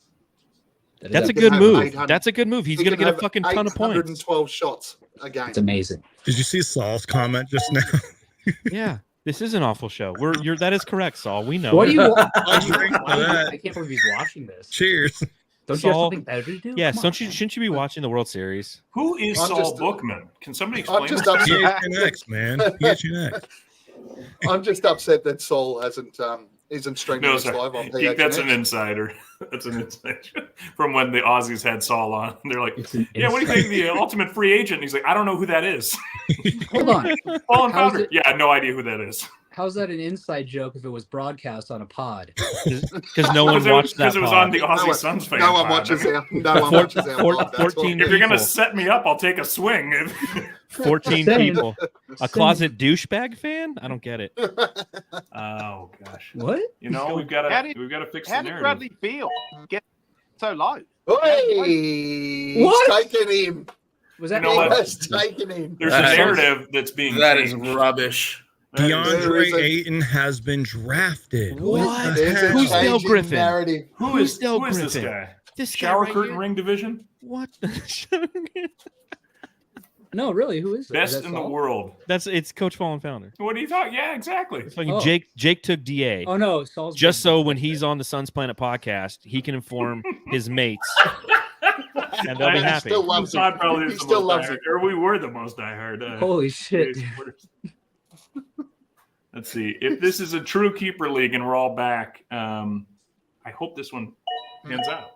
That is That's a can good have move. 800 That's a good move. He's He gonna can get a have fucking ton of points. 812 shots a game. It's amazing. Did you see Saul's comment just now? Yeah, this is an awful show. That is correct, Saul. We know. What do it. you? I'll drink to that. I can't believe he's watching this. Cheers. Don't you have Saul- something better to do? Yes, Come don't you? on, Shouldn't you be watching the World Series? who is I'm Saul just- Bookman? Can somebody I'm explain just this? to me? upset. PHNX, man. PHNX. I'm just upset that Saul isn't streaming No, this sorry. live on Geek, that's an PHNX. insider. That's an insider from when the Aussies had Saul on. They're like, It's an "Yeah, what do you think of the ultimate free agent?" And he's like, "I don't know who that is." Hold on. Fallen How's Founder. it- Yeah, I have no idea who that is. How's that an inside joke if it was broadcast on a pod? Because no one watched that. Because it was on the pod. Aussie Suns fan. No one pod. watches I mean, our. No one watches our. pod, that's 14 all. if you're gonna people. set me up, I'll take a swing. 14 Saying. people. A closet douchebag fan? I don't get it. Oh gosh. What? You know, we've got How to did- fix How the did narrative. Bradley feel? Get so low. Hey, What? he's taken him. Was that You know He what? has taken him. There's That a is- narrative that's being That is changed. rubbish. That is- There DeAndre is a- Ayton has been drafted. What? the There's a hell? Who's Dale changing Griffin? narrative. Who is Dale this Griffin? guy? This guy Shower right curtain here? ring division? What? No, really. Who is it? Is Best that in the Saul? world. It's Coach Fallen Founder. What do you thought? Yeah, exactly. It's fucking Oh. Jake took DA. Oh no, Saul's Just been- so when he's on the Suns Planet podcast, he can inform his mates, and they'll be He happy. still loves Todd it. probably He is the still most loves diehard, it. or we were the most diehard. Holy shit! dude. Let's see if this is a true keeper league and we're all back. I hope this one pans out.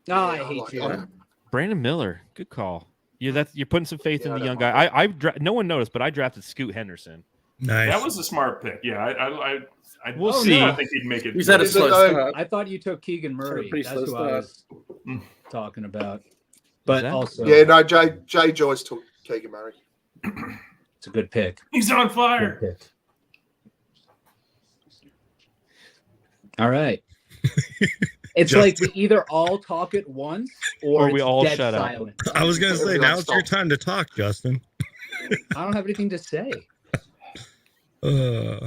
Oh, I Yeah, hate like you. that. Brandon Miller, good call. You're putting some faith Yeah, in the I young don't guy. No one noticed, but I drafted Scoot Henderson. Nice. That was a smart pick. Yeah, I We'll did see. not think he'd make it. He's had a Is it slow though? start. I thought you took Keegan Murray. pretty That's slow who I was talking about. But that- also, Yeah, no, Jay Joyce took Keegan Murray. it's a good pick. He's on Good fire. pick. All right. It's Justin. like we either all talk at once or we it's all dead shut up. silent. I was gonna say Everyone now it's your stop. time to talk, Justin. I don't have anything to say.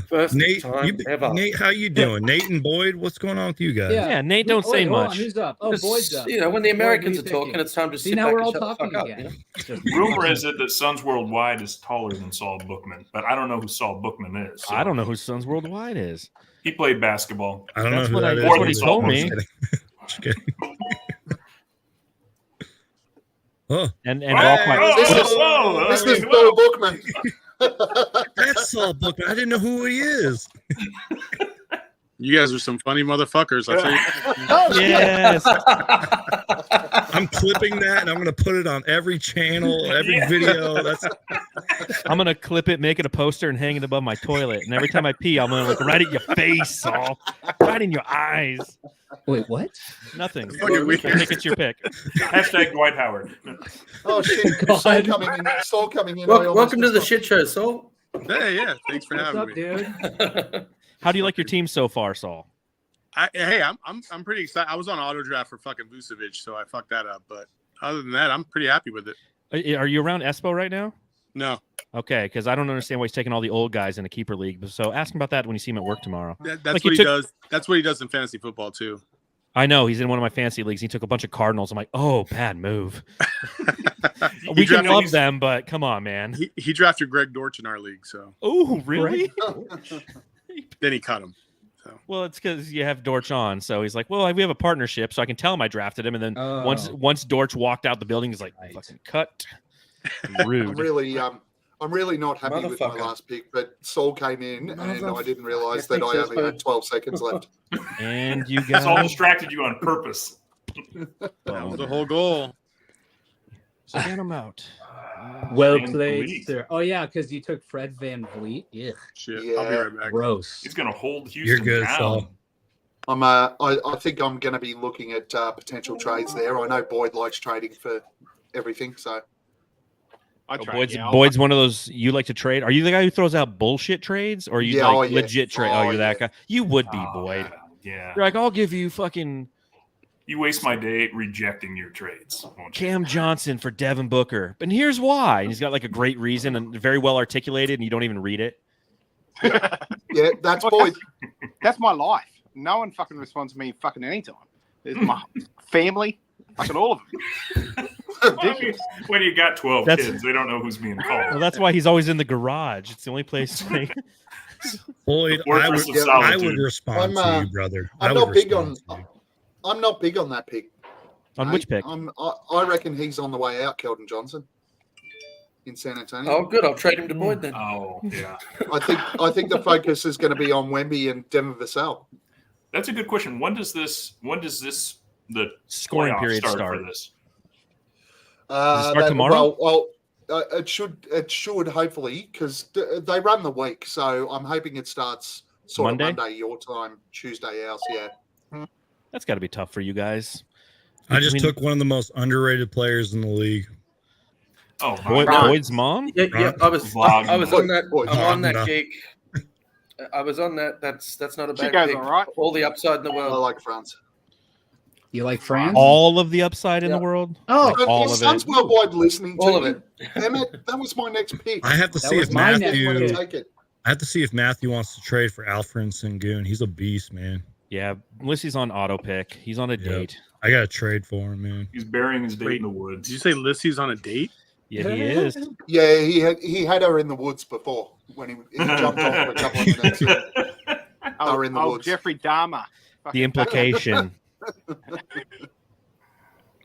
First Nate, time ever. Nate, how you doing? Nate and Boyd, what's going on with you guys? Yeah, Nate, don't say hold on, much. who's up? Oh, Just, Boyd's up. you know, when the Boyd, who Americans you are talking, picking? it's time to See, sit now back we're and all shut the talking fuck up. again. You know? Rumor is it that Suns Worldwide is taller than Saul Bookman, but I don't know who Saul Bookman is. so- I don't know who Suns Worldwide is. He played basketball. I don't That's know who what that I- is. that's what he either. told I'm me. just kidding. Just kidding. Oh, And Oh, Rock might- This is Bill Bookman. that's Saul Bookman. I didn't know who he is. You guys are some funny motherfuckers. I'll tell you. Yes. I'm clipping that and I'm gonna put it on every channel, every video. That's I'm gonna clip it, make it a poster, and hang it above my toilet. And every time I pee, I'm gonna look right at your face, Saul. Right in your eyes. Wait, what? Nothing. Fucking weird. I think it's your pick. Hashtag Dwight Howard. Oh shit! God. Saul coming in. Welcome to the shit show, Saul. Yeah. Thanks for What's having up, me. dude? How do you like your team so far, Saul? I'm pretty excited. I was on auto draft for fucking Vucevic, so I fucked that up. But other than that, I'm pretty happy with it. Are you around Espo right now? No, Okay, because I don't understand why he's taking all the old guys in a keeper league. So ask him about that when you see him at work tomorrow. that's Like, what he he took- does. That's what he does in fantasy football too. I know he's in one of my fantasy leagues. He took a bunch of Cardinals. I'm like, oh, bad move. You We can drafted- love them, but come on, man. He drafted Greg Dortch in our league, so Oh, really? then he cut him. Well, it's because you have Dortch on. So he's like, well, we have a partnership, so I can tell him I drafted him. And then Oh. once Dortch walked out the building, he's like, Right. fucking cut. I'm Rude. really not happy with my Motherfucker. last pick, but Saul came in and I didn't realize I that think I so, only had 12 seconds left. And you Saul got distracted you on purpose. That was the whole goal. get him out. Well Van played, Vliet. sir. Oh yeah, because you took Fred Van Vliet. Yeah, Shit, Yeah. I'll be right back. gross. He's going to hold Houston You're good, down. Saul. I think I'm going to be looking at potential trades there. I know Boyd likes trading for everything, so I Oh, tried. Boyd's one of those you like to trade. Are you the guy who throws out bullshit trades, or are you Yeah, like oh, yeah. legit trade? Oh, Oh, you're that yeah. guy. You would be, Oh, Boyd. Yeah. You're like, I'll give you fucking You waste my day rejecting your trades. Won't you? Cam Johnson for Devin Booker, and here's why. And he's got like a great reason and very well articulated, and you don't even read it. yeah, that's Oh, Well, Boyd. That's my life. No one fucking responds to me fucking anytime. There's my family, fucking all of them. When you got 12 That's- kids, they don't know who's being called. Well, that's why he's always in the garage. It's the only place. Boyd, Fortress of I would Solitude. respond to I'm, you, brother. I'm I would not big on. respond to you. I'm not big on that pick. On mate. which pick? I reckon he's on the way out, Keldon Johnson, in San Antonio. Oh, good. I'll trade him to Boyd then. Oh, yeah. I think the focus is going to be on Wemby and Devin Vassell. That's a good question. When does the Scoring playoff period start. for this? Does it start tomorrow? It should hopefully because they run the week, so I'm hoping it starts sort Monday? of Monday your time, Tuesday ours. Yeah, That's got to be tough for you guys. I just mean- took one of the most underrated players in the league. Oh, Boyd's mom. Yeah, I was on that. Boyd. I'm on No. that Geek. I was on that. That's not a She bad goes pick. all right. All the upside in the I world. like France. You like France? All of the upside in the Yeah. world. Oh, Like all Is of Sons it. Worldwide listening to All of me? it. Damn it, that was my next pick. I have to That see was if my next I'm Matthew. going to take it. I have to see if Matthew wants to trade for Alfred Sengun. He's a beast, man. Yeah, Lissy's on auto pick. He's on a Yep. date. I got to trade for him, man. He's burying his date Wait, in the woods. Did you say Lissy's on a date? Yeah, he is. Yeah, he had her in the woods before when he jumped off for a couple of minutes. Are in the woods. Jeffrey Dahmer. The implication.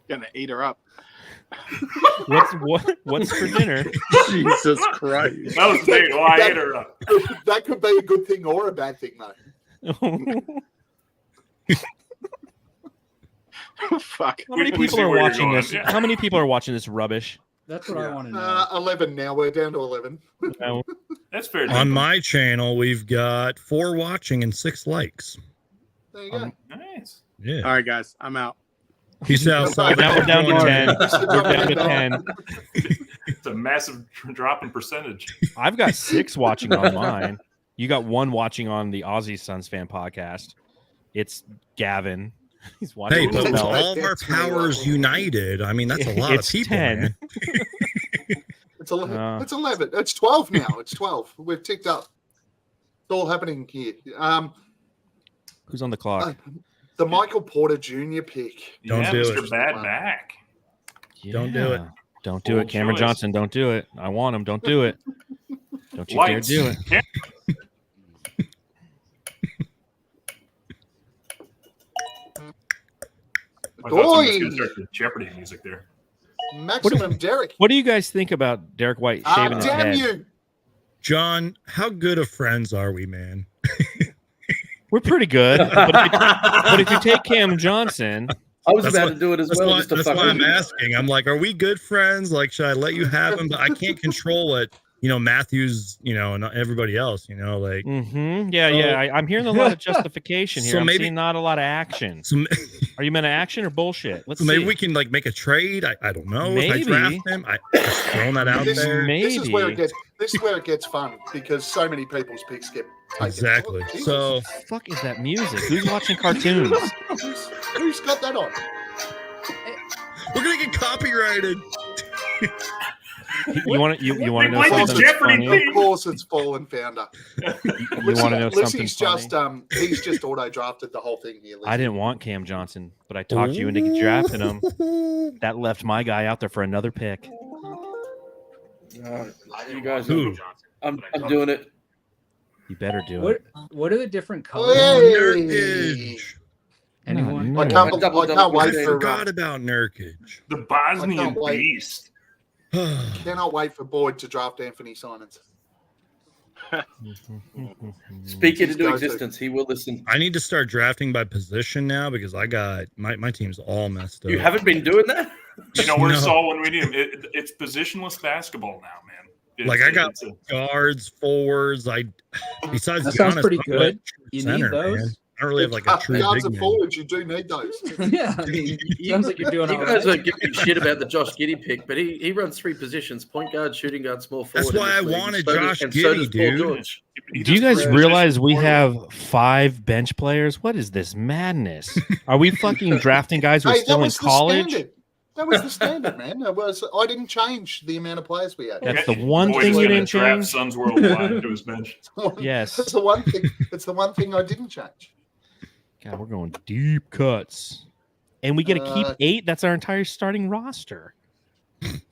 Gonna eat her up. What's for dinner? Jesus Christ. That was the date. Well, I ate her up. That could be a good thing or a bad thing, though. Fuck. How many We people see are where you're watching going, this? yeah. How many people are watching this rubbish? that's what I want to know. 11 now. We're down to 11. That's fair. On my channel, we've got 4 watching and 6 likes. There you go. Nice. Yeah. All right, guys, I'm out. Peace out. Saul. Now we're down to 10. Mr. We're down to Dominic 10. It's a massive drop in percentage. I've got 6 watching on mine. You got 1 watching on the Aussie Suns fan podcast. It's Gavin. He's watching. Hey, it but with himself. all of our powers united, I mean, that's a lot It's of people. 10. Man. It's 11. It's 11. It's 12 now. It's 12. We've ticked up. all happening here. Who's on the clock? The Michael Porter Jr. pick. Don't do Mr. it. Bad Back. Don't do it. Don't do Bold it, Cameron choice. Johnson. Don't do it. I want him. Don't do it. Don't you Lights. dare do it. Yeah. I thought someone was going to start the Jeopardy music there. Maximum Derek. What do you guys think about Derek White shaving his Damn head? you. John, how good of friends are we, man? We're pretty good, but if you take Cam Johnson, I was That's about why- to do it as That's well. why, just to that's fuck why with I'm you. asking. I'm like, are we good friends? Like, should I let you have him? But I can't control what, Matthews, and everybody else, like. I'm hearing a lot of justification here. So I'm maybe- seeing not a lot of action. So, Are you meant to action or bullshit? Let's so maybe see. we can make a trade. I don't know. If I Maybe. draft him, I just throwing that out This, there. this is where it Maybe. gets. This is where it gets fun because so many people's picks get taken. Exactly. Oh, Jesus. So What the fuck is that music? Who's watching cartoons? who's got that on? we're gonna get copyrighted. You want to you want to know Like the something Jeopardy funny? thing. Of course, it's Fallen Founder. You want to know something Lissy's funny? just he's just auto drafted the whole thing here. I didn't want Cam Johnson, but I talked you into drafting him. That left my guy out there for another pick. You guys, Who? I'm doing it. You better do it. What are the different colors? Hey! Nurkic. Anyone? I can't, Double, I can't double, wait I for forgot about Nurkic. The Bosnian I can't wait. Beast. cannot wait for Boyd to draft Anthony Simons. Speak it into Go to. existence. He will listen. I need to start drafting by position now because I got my team's all messed up. You haven't been doing that? You know, where's No. Saul when we need him? It's positionless basketball now, man. Like, I got it's a- guards, forwards. Besides That sounds Giannis, pretty I'm good. like You center, need those? man. I don't really have like a true Guards big and man. forwards, you do need those. Yeah, I mean, sounds like you're doing You all guys right. are giving shit about the Josh Giddey pick, but he runs three positions: point guard, shooting guard, small forward. That's in why this I league. wanted So Josh does Giddey, Paul dude. George. He Do you does guys position realize we forward. have 5 bench players? What is this madness? Are we fucking drafting guys who are Hey, that still in was the college? standard. That was the standard, man. I didn't change the amount of players we had. That's the one Boyd thing is you gonna didn't draft change. Suns Worldwide to his bench. Yes. That's the one thing. It's the one thing I didn't change. God, we're going deep cuts. And we get to keep 8. That's our entire starting roster.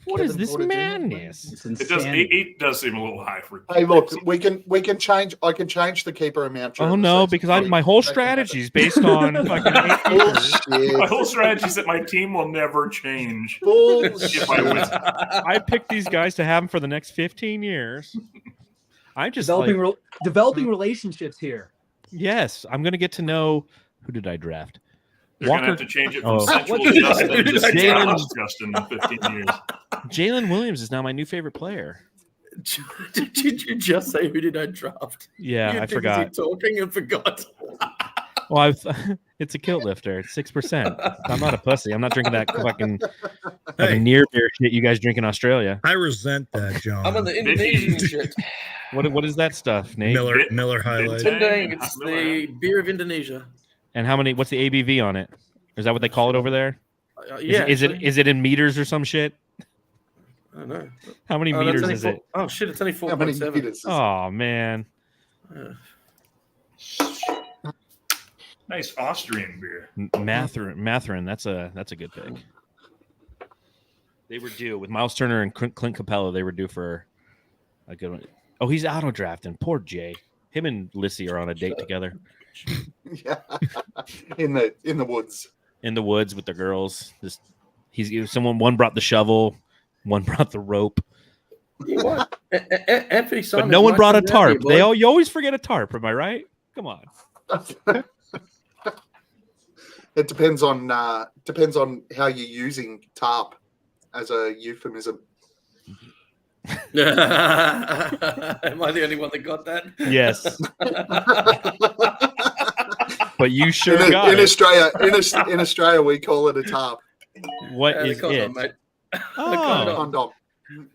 What is Kevin this Porter Jr. madness? It's It does. insanity. 8 does seem a little high for. Hey, look, we can change. I can change the keeper amount. during Oh the no, season. because my whole strategy is based on fucking 8 keepers. My Bullshit. whole strategy is that my team will never change. Bullshit. If I win. I picked these guys to have them for the next 15 years. I'm just like, Developing relationships here. yes, I'm going to get to know who did I draft? They're gonna have to change it from Oh. sensual What did I Justin do? to Did I stylish Justin in 15 years. Jalen Williams is now my new favorite player. Did you just say who did I draft? Yeah, You I too forgot. busy talking and forgot. Well, it's a kilt lifter. It's 6%. I'm not a pussy. I'm not drinking that fucking near beer shit you guys drink in Australia. I resent that, John. I'm on the Indonesian shit. What is that stuff, Nate? Miller highlight. Bintang. It's the beer of Indonesia. And how many? What's the ABV on it? Is that what they call it over there? Yeah. Is it in meters or some shit? I don't know. How many That's meters only is it? Oh shit! It's only How many 4.7. meters is it? Oh man. Nice Austrian beer. Matherin. That's a good pick. They were due with Miles Turner and Clint Capella. They were due for a good one. Oh, he's auto drafting. Poor Jay. Him and Lissy are on a date together Yeah. in the woods. in the woods with the girls. One brought the shovel, one brought the rope, What? Anthony but Simons no one might brought a come down here, tarp. boy. You always forget a tarp. Am I right? Come on. It depends on how you're using tarp as a euphemism. Am I the only one that got that? Yes, but you sure in got it. Australia, we call it a tarp. What Yeah, is the condom, it? mate. Oh, Condom.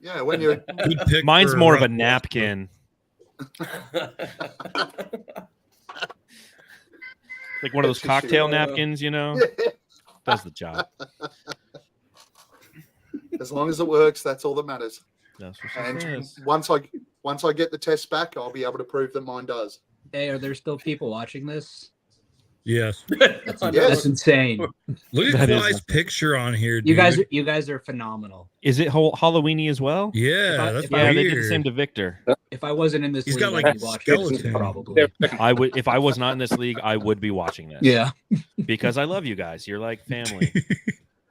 Yeah, when you're Good pick mine's for more of a rough watch. napkin. Like one of those That's just cocktail shit. napkins, does the job. as long as it works, that's all that matters. That's what she And says. once I get the test back, I'll be able to prove that mine does. Hey, are there still people watching this? Yes. That's, Yes. that's insane. Look at That is Kawhi's nothing. picture on here, dude. You guys are phenomenal. Is it Halloweeny as well? Yeah, that's if Yeah, weird. they did the same to Victor. If I wasn't in this He's league, got, like, I'd be watching this skeleton. probably. I would, if I was not in this league, I would be watching this. Yeah. Because I love you guys. You're like family.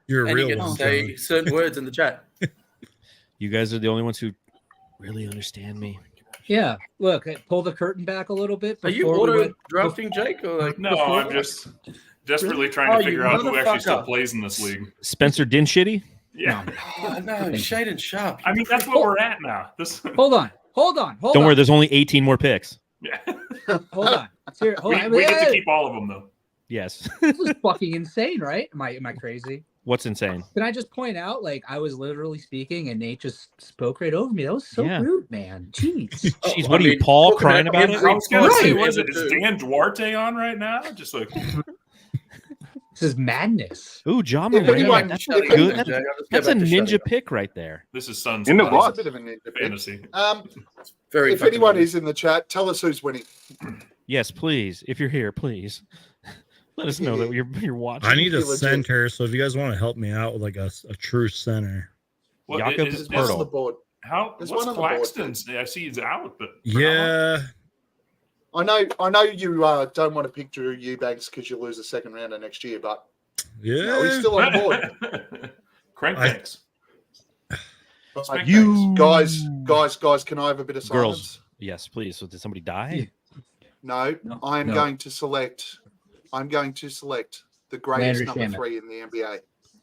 You're a And you real get to one. say John. certain words in the chat. You guys are the only ones who really understand me. Yeah. Look, pull the curtain back a little bit. Are you before we auto went- drafting, Jake? Or like No, Before- I'm just desperately trying Oh, to you figure out who actually still motherfucker. plays in this league. Spencer Dinshitty? Yeah. Oh, no, shade and sharp. I mean, that's what we're at now. This. Hold on. Don't worry, there's only 18 more picks. Yeah. Hold on. Hold on. We get to keep all of them though. Yes. This is fucking insane, right? Am I crazy? What's insane? Can I just point out, like, I was literally speaking and Nate just spoke right over me. That was so Yeah. rude, man. Jeez. Jeez, what are you, Paul, talking crying about it? every I was gonna say, point what is we it? ever Is do. Dan Duarte on right now? Just like This is madness. Ooh, John If Moran. anyone- That's if a anyone- good. Jay, I'll just go That's a back to shutting ninja up. pick right there. this is Sun's In the class. what? It's a bit of a ninja pick. Fantasy. Very If fucking anyone funny. is in the chat, tell us who's winning. Yes, please. If you're here, please let us know that you're watching. I need a You're legit. center, so if you guys want to help me out with like a true center. What, Jakob is There's one Pirtle. on the board. how? There's What's one on the board. Claxton's? I see he's out, but Yeah. I know you don't want to pick Drew Eubanks because you lose the second rounder next year, but Yeah. no, he's still on board. Crankbanks. Spank You Guys, can I have a bit of Girls. silence? Yes, please. So did somebody die? No, No, I am no. going to select. I'm going to select the greatest Landry number Shamet. 3 in the NBA,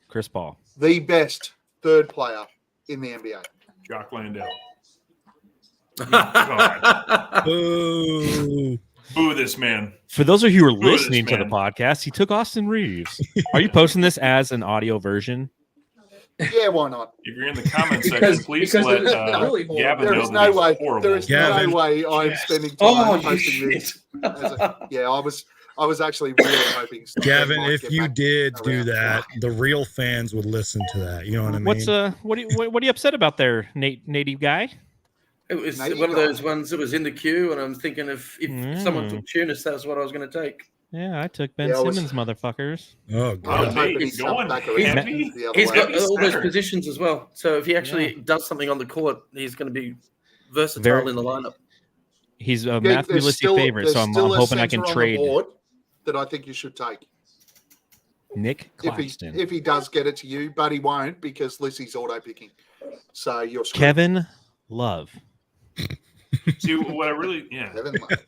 Chris Paul. the best third player in the NBA. Jock Landale. Boo. Boo this man. For those of you who are Who is this listening to the man? podcast, he took Austin Reeves. Are you posting this as an audio version? Yeah, why not? If you're in the comment section, Because- please because let it was really horrible. Gavin There know is that no he's way. horrible. There is Gavin. no way I'm spending time Oh, you posting shit. this. Yeah, I was actually really hoping. someone Gavin, might if get you back did do around. that, the real fans would listen to that. You know what I mean? What are you upset about there, native guy? It was Now you one of got those it. ones that was in the queue, and I'm thinking if someone took Tunis, that's what I was going to take. Yeah, I took Ben Yeah, I was- Simmons, motherfuckers. Oh I Oh, was god. Jake hoping is he'd come going. back He's- around he's- the other He's way. got He's all those center. positions as well. So if he actually does something on the court, he's going to be versatile Very- in the lineup. He's a Yeah, Matthew there's Lissy still- favorite, so there's I'm still a hoping I center can on the trade board that I think you should take Nick Claxton. if he does get it to you, but he won't because Lissy's auto picking. So you're screwed. Kevin Love. See what I really, Kevin Love.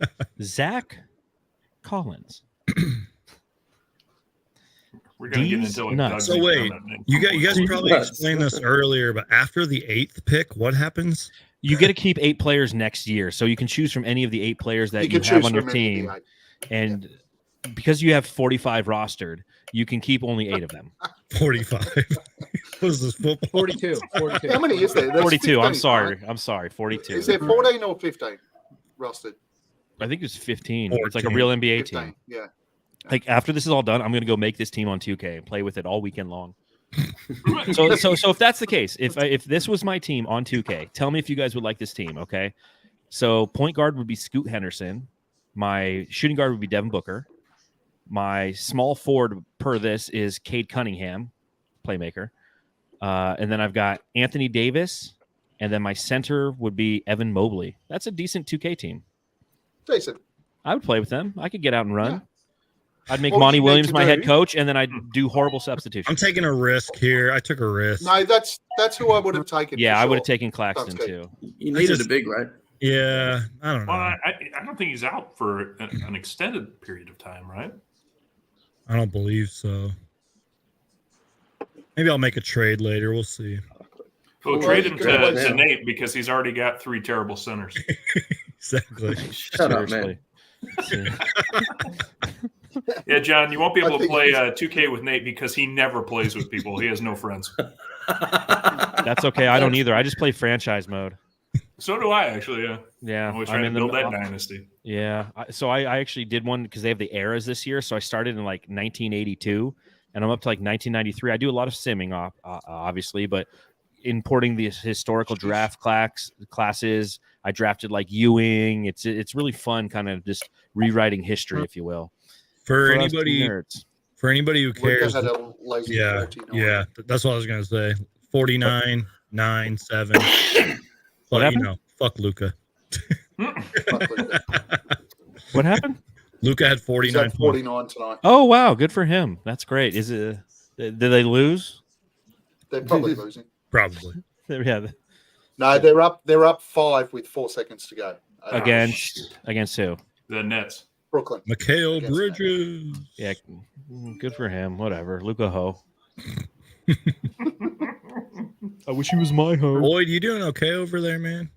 Zach Collins. we're gonna get These into like nuts. Doug So Nick wait, on that name. You guys probably Nuts. explained this earlier, but after the 8th pick, what happens? You get to keep 8 players next year, so you can choose from any of the 8 players that you, can have choose on your from any team, of the 8. and because you have 45 rostered, you can keep only 8 of them. 45. What is this football? 42. How many is there? There's 42. I'm 15, sorry. right? I'm sorry. 42. Is there 14 or 15 rostered? I think it's 15. It's like a 14. real NBA 15. team. Yeah. Like after this is all done, I'm gonna go make this team on 2K and play with it all weekend long. So if that's the case, if this was my team on 2K, tell me if you guys would like this team. Okay, so point guard would be Scoot Henderson, my shooting guard would be Devin Booker, my small forward per this is Cade Cunningham, playmaker, and then I've got Anthony Davis, and then my center would be Evan Mobley. That's a decent 2K team. Decent. I would play with them. I could get out and run. Yeah. I'd make All Monty you need Williams to my head do- coach, and then I'd do horrible substitutions. I'm taking a risk here. I took a risk. No, that's who I would have taken. Yeah, for I would have sure. taken Claxton Sounds good. too. You needed just- a big, right? Yeah, I don't know. Well, I don't think he's out for an extended period of time, right? I don't believe so. Maybe I'll make a trade later. We'll see. We'll Well, trade him good to idea. Nate because he's already got 3 terrible centers. Exactly. Shut up, man. Seriously. Yeah, John, you won't be I able to think play he's- 2K with Nate because he never plays with people. He has no friends. That's okay. I don't either. I just play franchise mode. So do I, actually. Yeah, Yeah, I'm always I'm trying to in build the that dynasty. yeah. So I actually did one because they have the eras this year. So I started in like 1982, and I'm up to like 1993. I do a lot of simming, obviously, but importing the historical draft classes. I drafted like Ewing. It's really fun, kind of just rewriting history, if you will. For us two anybody nerds. For anybody who Luka cares, had a lazy yeah, 49. yeah, that's what I was gonna say. 49, 9, 7. What But you happened? know, fuck Luka. Fuck Luka. What happened? Luka had He's 49 at 49 tonight. Oh wow, good for him. That's great. Is it? Did they lose? They're probably losing. Probably. Yeah, No, they're up. They're up 5 with 4 seconds to go. against who? The Nets. Brooklyn. Mikal Against Bridges. Yeah, good for him. Whatever. Luka Ho. I wish he was my ho. Boyd, you doing okay over there, man?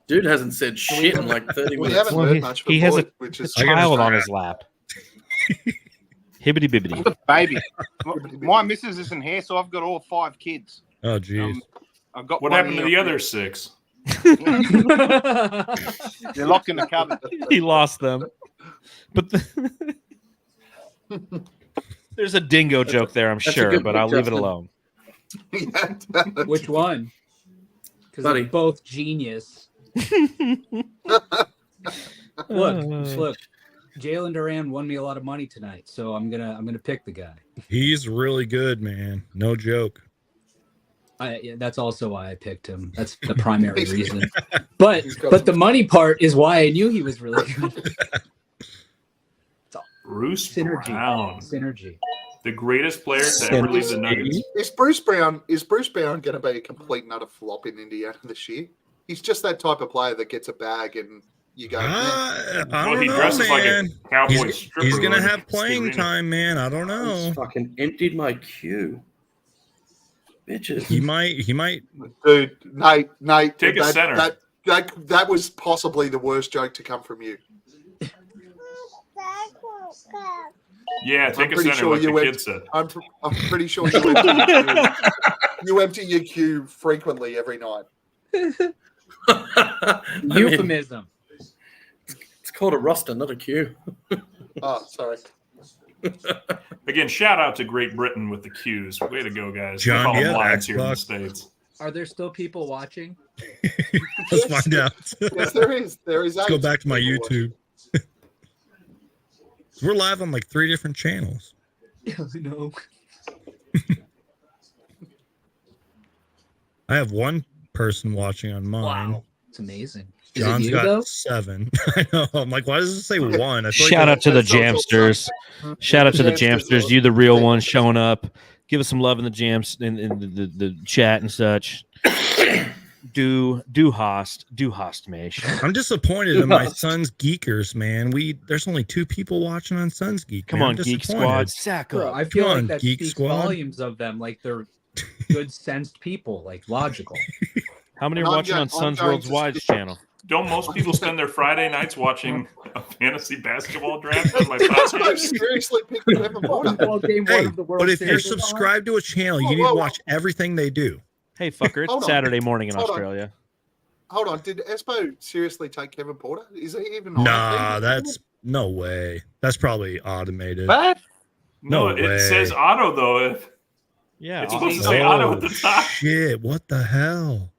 Dude hasn't said shit in like 30 We minutes. haven't Well, heard much from he has Boyd, which A is child on his lap. Hibbity bibbity. Baby. My missus isn't here, so I've got all 5 kids. Oh, geez. I've got What one happened to here. the other 6? They're locked in the cupboard. He lost them. But there's a dingo joke there, I'm that's a sure, good but point, I'll leave it Justin. alone. Which one? Because Buddy. they're both genius. Look. Jalen Duran won me a lot of money tonight, so I'm gonna pick the guy. He's really good, man. No joke. That's also why I picked him. That's the primary reason. But the money part is why I knew he was really good. Bruce Synergy. Brown, Synergy. the greatest player to ever leave the Nuggets. Is Bruce Brown going to be a complete and utter flop in Indiana this year? He's just that type of player that gets a bag and you go. I Well, don't he know, dresses like man. a cowboy He's stripper. going to like have Steve playing Arena. time, man. I don't I know. just fucking emptied my queue. Bitches. He might. Dude, Nate, Take a center. That was possibly the worst joke to come from you. Yeah, take a pretty center, sure like you the went- kid said. I'm pretty sure you empty your queue frequently every night. I mean, Euphemism. it's called a roster, not a queue. Oh, sorry. Again, shout out to Great Britain with the Qs. Way to go, guys. John, we call them yeah, lines here in the Xbox. States. Are there still people watching? Let's find out. Yes, there is. Let's go back to my YouTube. We're live on like 3 different channels. No. I have 1 person watching on mine. Wow. It's amazing. Is it John's you, got though? 7. I know. I'm like, why does it say 1? I feel Shout like out to the that's also Jamsters. Shout out to the Jamsters. You the real one showing up. Give us some love in the jams in the chat and such. Do host Mesh. I'm disappointed in my son's geekers, man. There's only 2 people watching on Son's Geek. Come man. on, I'm Geek disappointed. Squad, sack Bro, up. I feel Come like on, that Geek speaks Squad. volumes of them. Like they're good sensed people, like logical. How many are I'm watching going- on Suns I'm going World's to Wide's skip- channel? Don't most people spend their Friday nights watching a fantasy basketball draft on my I podcast? seriously picked Kevin Porter. Well, game Hey, one of the World but if you're Series is on. subscribed to a channel, you Whoa, need whoa, to whoa. watch everything they do. Hey, fucker, it's Hold on. Saturday morning in Hold on. Australia. Hold on, did Espo seriously take Kevin Porter? Is he even on Nah, the team? that's no way. That's probably automated. What? No, No it way. says auto, though. Yeah, It's awesome. supposed to say auto at the top. Shit, what the hell?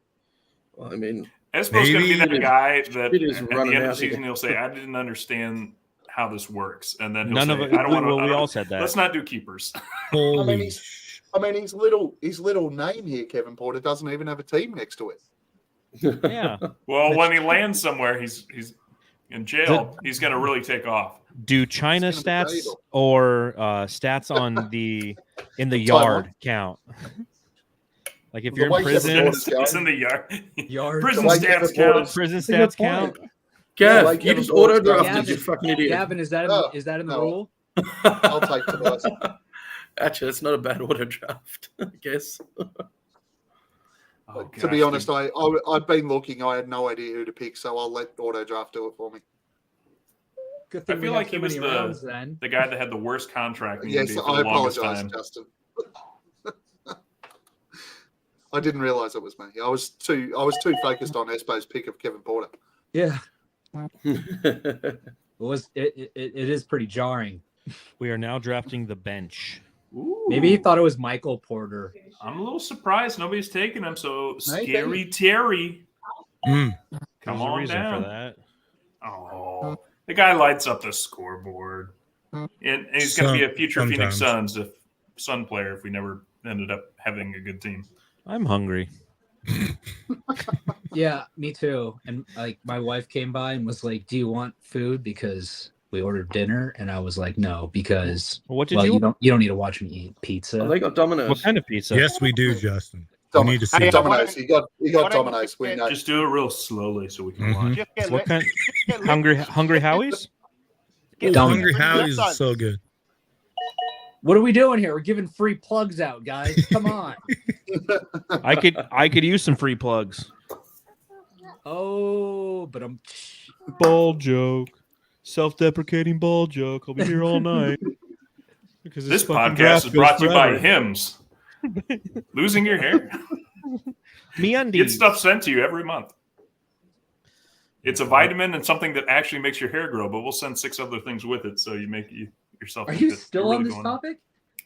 Well, I mean, Espo's going to be Maybe that guy that it is at the running end of out the season here. he'll say, I didn't understand how this works. And then he'll None say, of it. I don't want to. Well, we all said that. Let's not do keepers. Holy he's- I mean, his little name here, Kevin Porter, doesn't even have a team next to it. Yeah. Well, when he lands somewhere, he's in jail. He's going to really take off. Do China It's gonna be stats valuable. or stats on in the yard count? Like if The you're in way Kevin prison, Porter's It's in the yard. Yard. Prison The way stats Kevin count. Porter's- prison That's a good stats count. Yeah, Gav, like you Kevin just Porter's auto drafted, Gavin. you fucking idiot. Gavin, is that Oh, in the no. rule? I'll take Tobias. Actually, that's not a bad auto draft, I guess. Oh, To be gosh, honest, dude. I've been looking. I had no idea who to pick, so I'll let Auto Draft do it for me. Good I thing feel we like have he so was many rounds then. the guy that had the worst contract in the Yes, NBA for I the longest apologize, time. Justin. I didn't realize it was me. I was too focused on Espo's pick of Kevin Porter. Yeah. It is pretty jarring. We are now drafting the bench. Ooh. Maybe he thought it was Michael Porter. I'm a little surprised nobody's taking him. So No, he Scary Terry. There's Come a on reason down. for that. Oh, the guy lights up the scoreboard, and he's going to be a future Phoenix Suns player if we never ended up having a good team. I'm hungry. Yeah, me too. And like my wife came by and was like, "Do you want food?" Because we ordered dinner, and I was like, "No," because What did you? You don't need to watch me eat pizza. Oh, they got Domino's. What kind of pizza? Yes, we do, Justin. We need to see Domino's. You got Domino's. We know. Just do it real slowly so we can watch. What kind? Hungry Howie's? Ooh, Hungry Howie's is so good. What are we doing here? We're giving free plugs out, guys. Come on. I could use some free plugs. Oh, but I'm Ball joke. Self-deprecating ball joke. I'll be here all night. Because this podcast is brought to you by Hims. Losing your hair? MeUndies. Get stuff sent to you every month. It's a vitamin and something that actually makes your hair grow, but we'll send 6 other things with it so you make yourself. Are you still on this topic?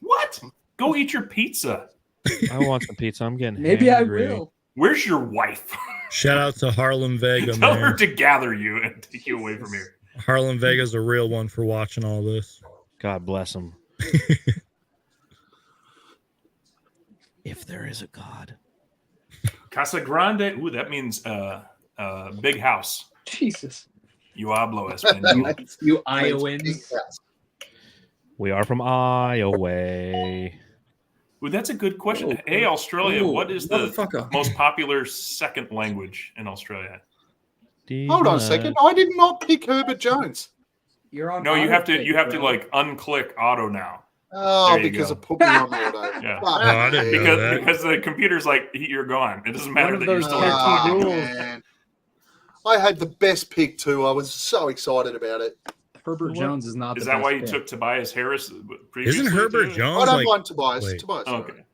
What? Go eat your pizza. I want some pizza. I'm getting Maybe hangry. I will. Where's your wife? Shout out to Harlem Vega, Tell her man. to gather you and take you away from here. Harlem Vega's a real one for watching all this. God bless him. If there is a God. Casa Grande. Ooh, that means big house. Jesus. You hablo español. You Iowans. We are from Iowa. Ooh, that's a good question. Oh, Hey, Australia, what is the motherfucker. most popular second language in Australia? Hold on a second. I did not pick Herbert Jones. You're on. No, you have to bro. like unclick auto now. Oh, There you because go. it put me on auto. Yeah. Fuck No, I didn't me. know that. Because the computer's like, you're gone. It doesn't matter One of that you're those still catchy here. rules. Man. I had the best pick too. I was so excited about it. Herbert Jones is not. Is the that best why you pick. took Tobias Harris previously? Isn't Herbert too? Jones I don't like? mind Tobias. wait. Tobias. Oh, okay.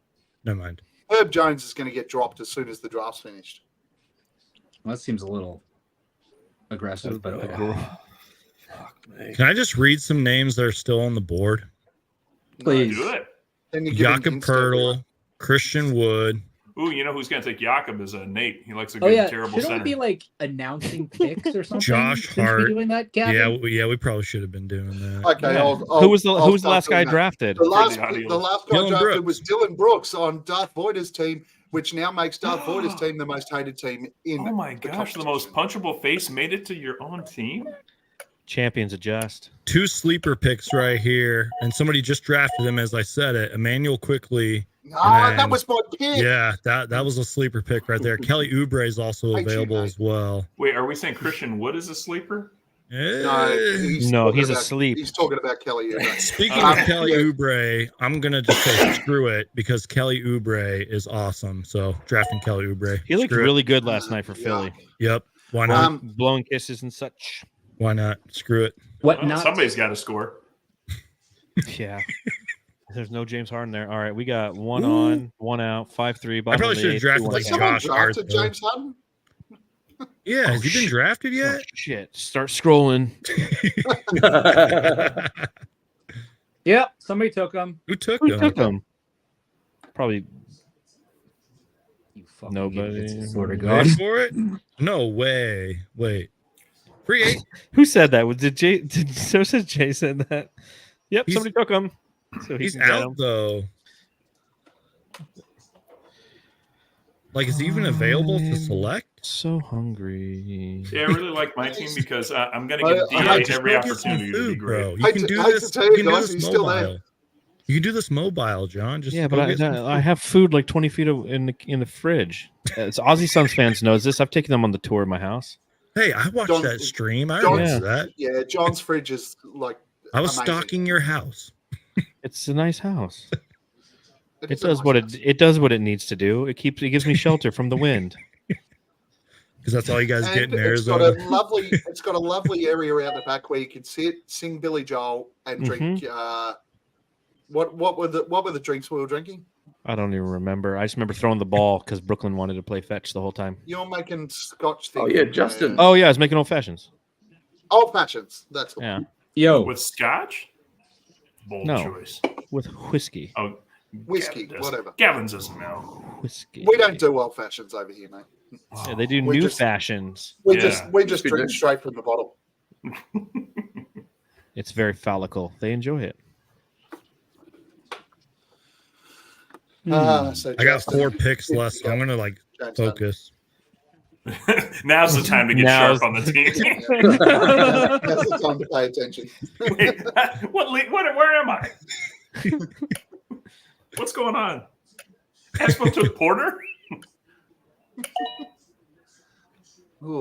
Never mind. Herb Jones is going to get dropped as soon as the draft's finished. Well, that seems a little aggressive, but okay. Fuck me. Can I just read some names that are still on the board? Please. Do it. Then you give him Jakob instant Pertl, Christian Wood. Ooh, you know who's going to take Jakob is Nate. He likes a Oh good, yeah, terrible shouldn't center. we be like announcing picks or something? Josh Shouldn't we Hart. be doing that, Gavin? Yeah, we probably should have been doing that. Okay, Yeah. I'll Who was the I'll start last guy doing that. drafted? The last audio. guy Dylan drafted Brooks. was Dylan Brooks on Darth Voita's team, which now makes Darth Voita's team the most hated team in. Oh my gosh, the most punchable face made it to your own team? Champions adjust. 2 sleeper picks right here, and somebody just drafted him as I said it. Emmanuel Quickly. Ah, that And- was my pick. Yeah, that was a sleeper pick right there. Kelly Oubre is also Thank you, available mate. as well. Wait, are we saying Christian Wood is a sleeper? No, he's No, talking he's about- asleep. He's talking about Kelly Oubre. Speaking of Kelly yeah. Oubre, I'm gonna just say screw it because Kelly Oubre is awesome. So drafting Kelly Oubre. He looked Screw it. really good last night for Philly. Yep. Why not? Blowing kisses and such. Why not? Screw it. What Well, not? somebody's got to score. Yeah. There's no James Harden there. All right, we got 1 on, 1 out, 5-3. I probably should have drafted Like like someone Josh Hart. drafted though. James Harden? Yeah, has he been shit. drafted Oh, yet? shit. Start scrolling. Yep, somebody took him. Who took Who him? took him? Probably You fucking Nobody. idiots, I swear to Wait God. for it? No way. Wait. Free 8. Who said that? Did SoSaysJ said that? Yep, He's- somebody took him. So he He's can get out him. though. Like, is he even available to select? So hungry. Yeah, I really like my team because I'm going to I- give I DA just every go get some opportunity to be food, great. bro. You Hate can to- do hate to this. tell You you can do guys, this he's still there. mobile. You can do this mobile, John. Just Yeah, go but get some I have food like 20 feet in the fridge. As Aussie Suns fans knows this. I've taken them on the tour of my house. Hey, I watched John- that stream. I John's- remember that. Yeah, John's fridge is like I was amazing. stalking your house. It's a nice house. It is a does nice what house. it does what it needs to do. It gives me shelter from the wind. Because that's all you guys get And in it's got Arizona. it's got a lovely area around the back where you can sit, sing Billy Joel, and drink. What were the drinks we were drinking? I don't even remember. I just remember throwing the ball because Brooklyn wanted to play fetch the whole time. You're making Scotch things. Oh, yeah, Justin. Oh yeah, I was making old fashions. Old fashions. That's the Yeah, Yo, With scotch? Bold No. choice. with whiskey. Oh, Whiskey, Gavin doesn't- whatever. Gavin doesn't know. Whiskey. We don't do old fashions over here, mate. Yeah, they do new fashions. We just drink straight from the bottle. It's very phallical. They enjoy it. So I got 4 picks left, so I'm gonna focus. Now's the time to get sharp on the team. Now's the time to pay attention. Wait, where am I? What's going on? Espo took Porter?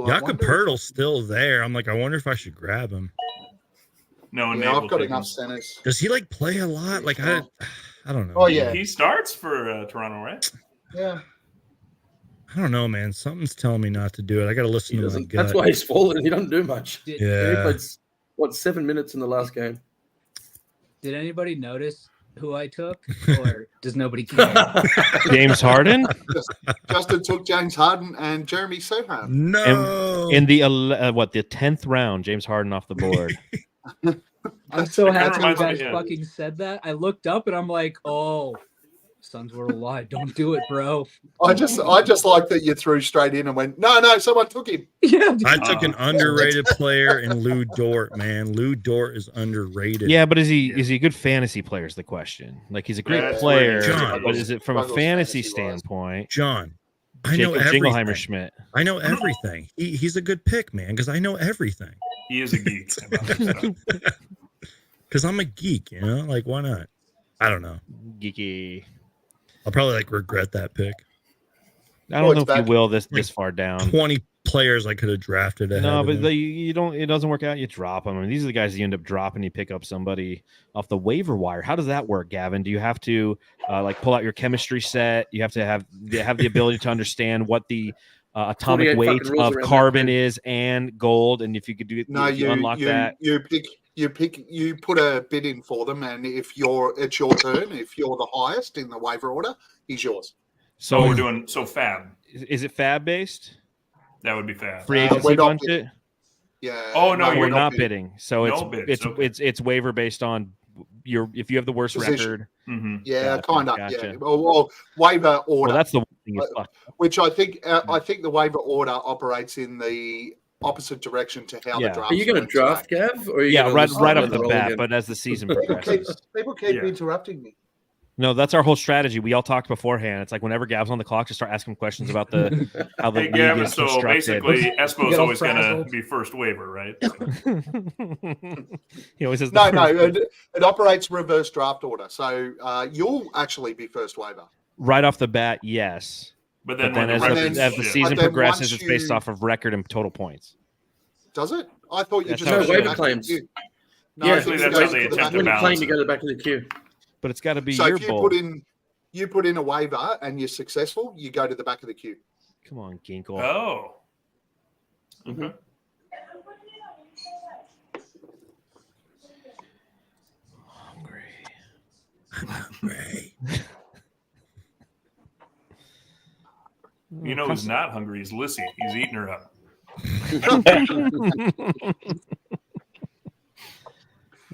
Jakob Pertl's still there. I'm like, I wonder if I should grab him. No, I've got enough centers. Does he play a lot? I don't know. Oh yeah, he starts for Toronto, right? Yeah. I don't know, man. Something's telling me not to do it. I got to listen to my gut. That's why he's fallen. He doesn't do much. Yeah. He played, 7 minutes in the last game. Did anybody notice who I took, or does nobody care? James Harden? Justin took James Harden and Jeremy Sohan. No. In the 10th round, James Harden off the board. I'm so happy you reminds me, guys fucking said that. I looked up and I'm like, oh, Suns were a lie. Don't do it, bro. I just like that you threw straight in and went, no, someone took him. Yeah, I took an underrated player in Lou Dort, man. Lou Dort is underrated. Yeah, but is he a good fantasy player is the question. He's a great player, John, but is it from a fantasy standpoint? John, I know everything. Jingleheimer Schmidt. I know everything. He's a good pick, man, because I know everything. He is a geek. Because I'm a geek, why not? I don't know. Geeky. I'll probably regret that pick. I don't know if you will this far down. 20 players I could have drafted ahead. No, but you don't. It doesn't work out. You drop them. I mean, these are the guys you end up dropping. You pick up somebody off the waiver wire. How does that work, Gavin? Do you have to pull out your chemistry set? You have to have the ability to understand what the atomic weight of carbon is and gold. And if you could do, you unlock that. You put a bid in for them, and it's your turn. If you're the highest in the waiver order, he's yours. So we're doing fab. Is it fab based? That would be fab. Free agency budget. Yeah. Oh no, we're not bidding. So it's waiver based on if you have the worst record. Mm-hmm. Yeah, kind of. Gotcha. Yeah. Or waiver order. Well, that's the thing. Which I think the waiver order operates in the opposite direction to how the draft. Are you going to draft, Gav? Or right off the bat. But as the season progresses, people keep interrupting me. No, that's our whole strategy. We all talked beforehand. It's whenever Gav's on the clock, just start asking questions about how the league is so constructed. Basically, Espo's always going to be first waiver, right? He always says no. It operates reverse draft order, so you'll actually be first waiver right off the bat. Yes, but then as the season progresses, it's based off of record and total points. Does it? I thought you just waiver claims. No, actually, that's how they attempt to balance. Claim to go back to the queue. But it's got to be so your if you put in a waiver and you're successful, you go to the back of the queue. Come on, Ginkle. Oh. Okay. Hungry. You know who's not hungry is Lissy. He's eating her up.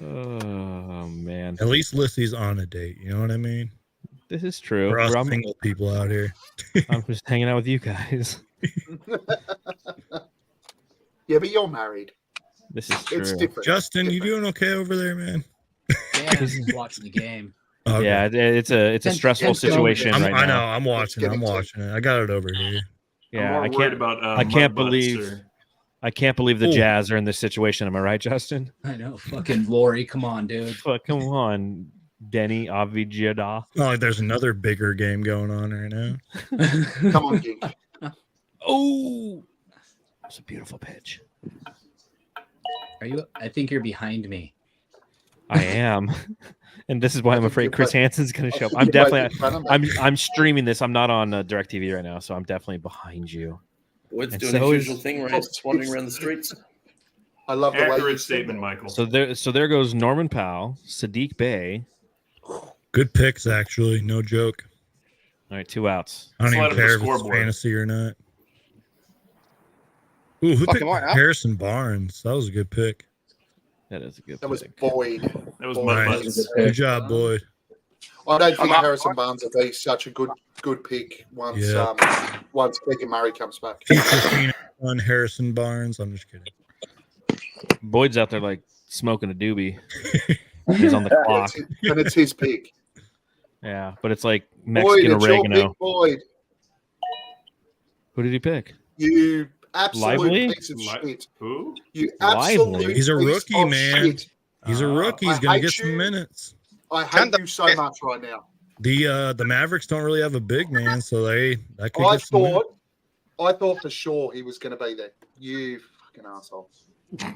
Oh man! At least Lissy's on a date. You know what I mean? This is true. For us single people out here. I'm just hanging out with you guys. Yeah, but you're married. This is true. It's different. Justin, you doing okay over there, man? Yeah, he's watching the game. Okay. Yeah, it's a stressful situation right now. I know. I'm watching it. I got it over here. Yeah, I can't believe the Jazz are in this situation. Am I right, Justin? I know. Fucking Lori, come on, dude. Come on, Denny Avijada. Oh, there's another bigger game going on right now. Come on, Geek. Oh, that's a beautiful pitch. Are you? I think you're behind me. I am, and this is why I'm afraid Chris Hansen's going to show up. I'm definitely. I'm streaming this. I'm not on DirecTV right now, so I'm definitely behind you. Wood's doing his usual thing where he's wandering around the streets. I love the accurate statement, Michael. So there goes Norman Powell, Sadiq Bey. Good picks, actually. No joke. All right, 2 outs. I don't even care if it's fantasy or not. Ooh, who picked Harrison Barnes? That was a good pick. That is a good pick. That was Boyd. That was nice. Good job, Boyd. I don't think Harrison Barnes will be such a good pick once once Keegan Murray comes back. Future Phoenix on Harrison Barnes. I'm just kidding. Boyd's out there like smoking a doobie. He's on the clock. And it's his pick. Yeah, but it's like Mexican Boyd, it's your oregano. pick, Boyd. Who did he pick? You absolute Lively? piece of shit. Who? You Lively? absolute He's a piece rookie, of man. shit. He's a rookie. He's I gonna hate get some you. minutes. I hate you so much right now. The Mavericks don't really have a big man, so that could I get some minutes. thought for sure he was going to be there. You fucking asshole. At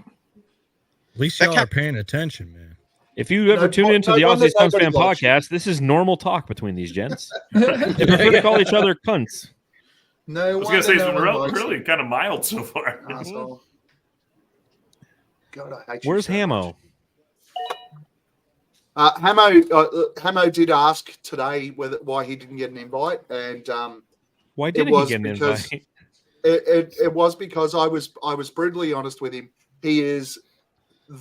least y'all are paying attention, man. If you ever tune into the Aussie Suns fan podcast, this is normal talk between these gents. They prefer to call each other cunts. No, I was going to say it's been really kind of mild so far. Asshole. God, I hate you Where's so Hamo? much. Hamo did ask today why he didn't get an invite, and Why didn't he get an invite? It was because I was brutally honest with him. He is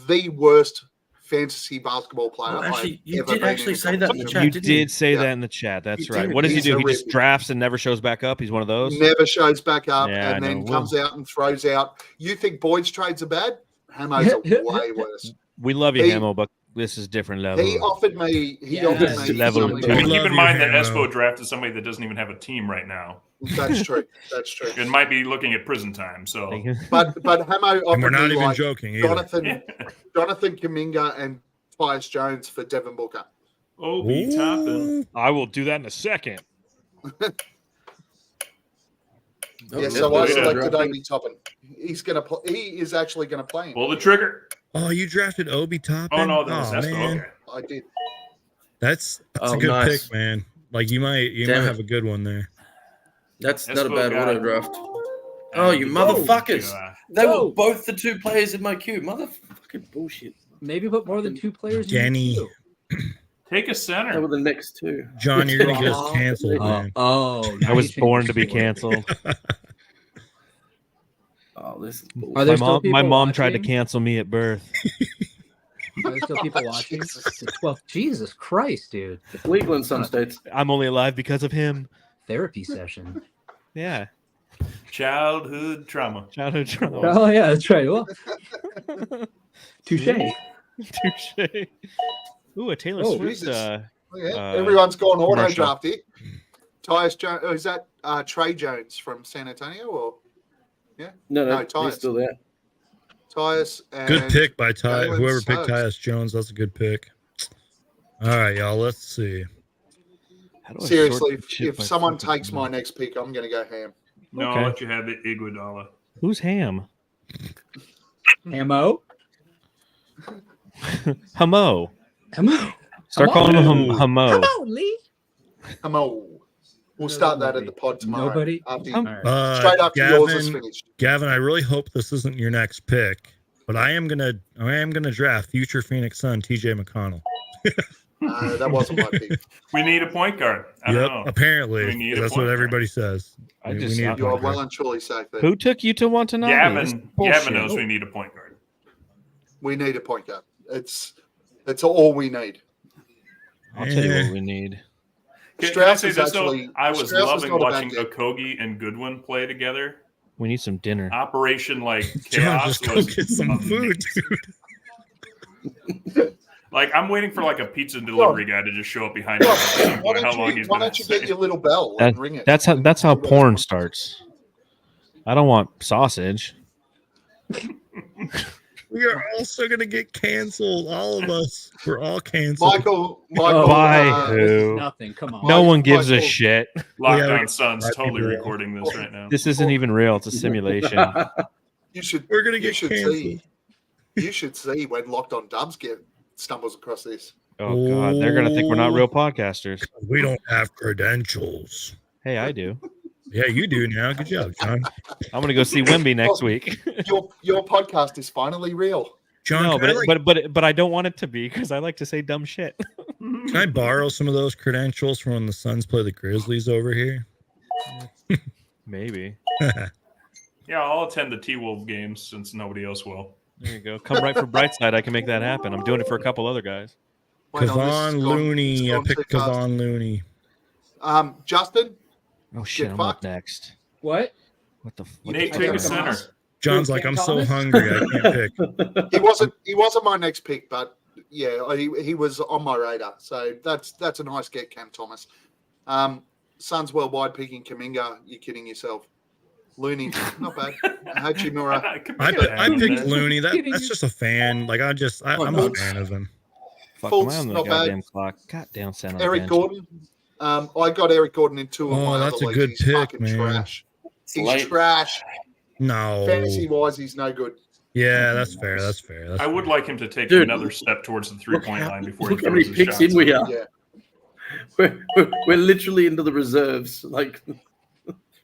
the worst fantasy basketball player. Oh, actually, you I've ever did been actually in say that in the competition. chat. You didn't you? did say Yeah. that in the chat. That's You right. did. What does he He's do? He horrific. just drafts and never shows back up. He's one of those. Never shows back up, Yeah, I and then know. comes out and throws out. You think Boyd's trades are bad? Hamo's are way worse. We love you, He- Hamo, but this is different level. He offered me. Yeah. Offered me Level of something- I We mean, love keep in you, mind that Hamo. Espo drafted somebody that doesn't even have a team right now. That's true. That's true. It might be looking at prison time. So But Hamo And offered we're not me even like joking either. Jonathan Kuminga and Tyus Jones for Devin Booker. Obi Toppin. I will do that in a second. Oh, Yeah, so yeah, I Voita selected drafted. Obi Toppin. He is actually gonna play him. Pull the trigger. Oh, you drafted Obi Toppin? Oh no, that was Espo. man. Okay. I did. That's Oh, a good nice. pick, man. Like you might Damn it. have a good one there. That's not a Espo bad got auto it. draft. Oh, you motherfuckers. They Whoa. were both the two players in my queue. Motherfucking bullshit. Maybe put more than two players Denny. in the Take a They were center. the next two. John, you're gonna get us Oh, canceled, queue. man. I was born to be canceled. Oh, this is Are bullshit. there still My people mom tried to watching? cancel me at birth. Are there still people watching? Well, Jesus Christ, dude. It's legal in some states. I'm only alive because of him. Therapy session. Yeah. Childhood trauma. Childhood trauma. Oh yeah, that's right. Well, touche. Touche. Ooh, a Taylor Oh, Swift. Jesus. Everyone's gone auto commercial. draft here. Tyus Jones. Oh, is that Trey Jones from San Antonio or No, No, he's Tyus. still there. Tyus? And Good pick by Ty. Jalen Whoever picked Suggs. Tyus Jones, that's a good pick. All right, y'all. Let's see. How do I Seriously, sort shit if by someone fucking takes name? my next pick, I'm going to go ham. No, Okay. I'll let you have the Iguodala. Who's Ham? Ammo. Hamo. Ammo. Start Hamo. calling him Hamo. Lee. Come on. We'll start that at the pod tomorrow. Nobody? After Um, straight after yours is Gavin, finished. Gavin, I really hope this isn't your next pick, but I am gonna draft future Phoenix Sun TJ McConnell. That wasn't my pick. We need a point guard. I don't know. Apparently We need a that's point what guard. everybody says. I We just- need a I- You are point guard. well and truly safe there. Who took you to Watanabe? This is Gavin bullshit. knows we need a point guard. We need a point guard. It's all we need. I'll tell you what we need. Can I Strauss say is this though? actually- I was Strauss is loving not a bad watching pick. Okogie and Goodwin play together. We need some dinner. Operation like John, chaos just go was get some food, dude. Like I'm waiting for like a pizza delivery guy to just show up behind me. Why How long he's been don't you get your little bell and ring it? That's how porn starts. I don't want sausage. We are also gonna get canceled. All of us. We're all canceled. Michael, By This is who? nothing. Come on. No one gives a Michael- shit. Lockdown Yeah, Sun's I totally think- recording this right now. This isn't even real. It's a simulation. you should We're gonna you get should canceled. see you should see when Locked On Dubs stumbles across this. Oh god, they're gonna think we're not real podcasters. We don't have credentials. Hey, I do. Yeah, you do now. Good job, John. I'm gonna go see Wemby next week. Your podcast is finally real. John, No, can, but I don't want it to be because I like to say dumb shit. can I borrow some of those credentials from when the Suns play the Grizzlies over here? Maybe. Yeah, I'll attend the T-Wolves games since nobody else will. There you go. Come right for Brightside. I can make that happen. I'm doing it for a couple other guys. Wait, no, this Kevon has gone- Looney. it's I gone picked too fast. Kevon Looney. Justin, Oh shit, Get I'm fucked. up next. What? What the? Nate, take a center. John's like, I'm so hungry, I can't pick. He wasn't my next pick, but yeah, he was on my radar. So that's a nice get, Cam Thomas. Suns worldwide picking Kuminga. You're kidding yourself. Looney, not bad. Hachimura. I picked Looney. That's just a fan. Like I'm a fan of him. Fuck, Fultz, am I on the not goddamn bad. clock? Goddamn center. Eric Gordon. I got Eric Gordon in 2 of my that's other a good leagues. He's pick, fucking man. trash. He's Late. trash. No. Fantasy wise, he's no good. Yeah, that's fair. That's fair. I would like him to take Dude, another step towards the 3-point line before he Look how many throws his picks shots. in we are. Yeah. We're literally into the reserves. Like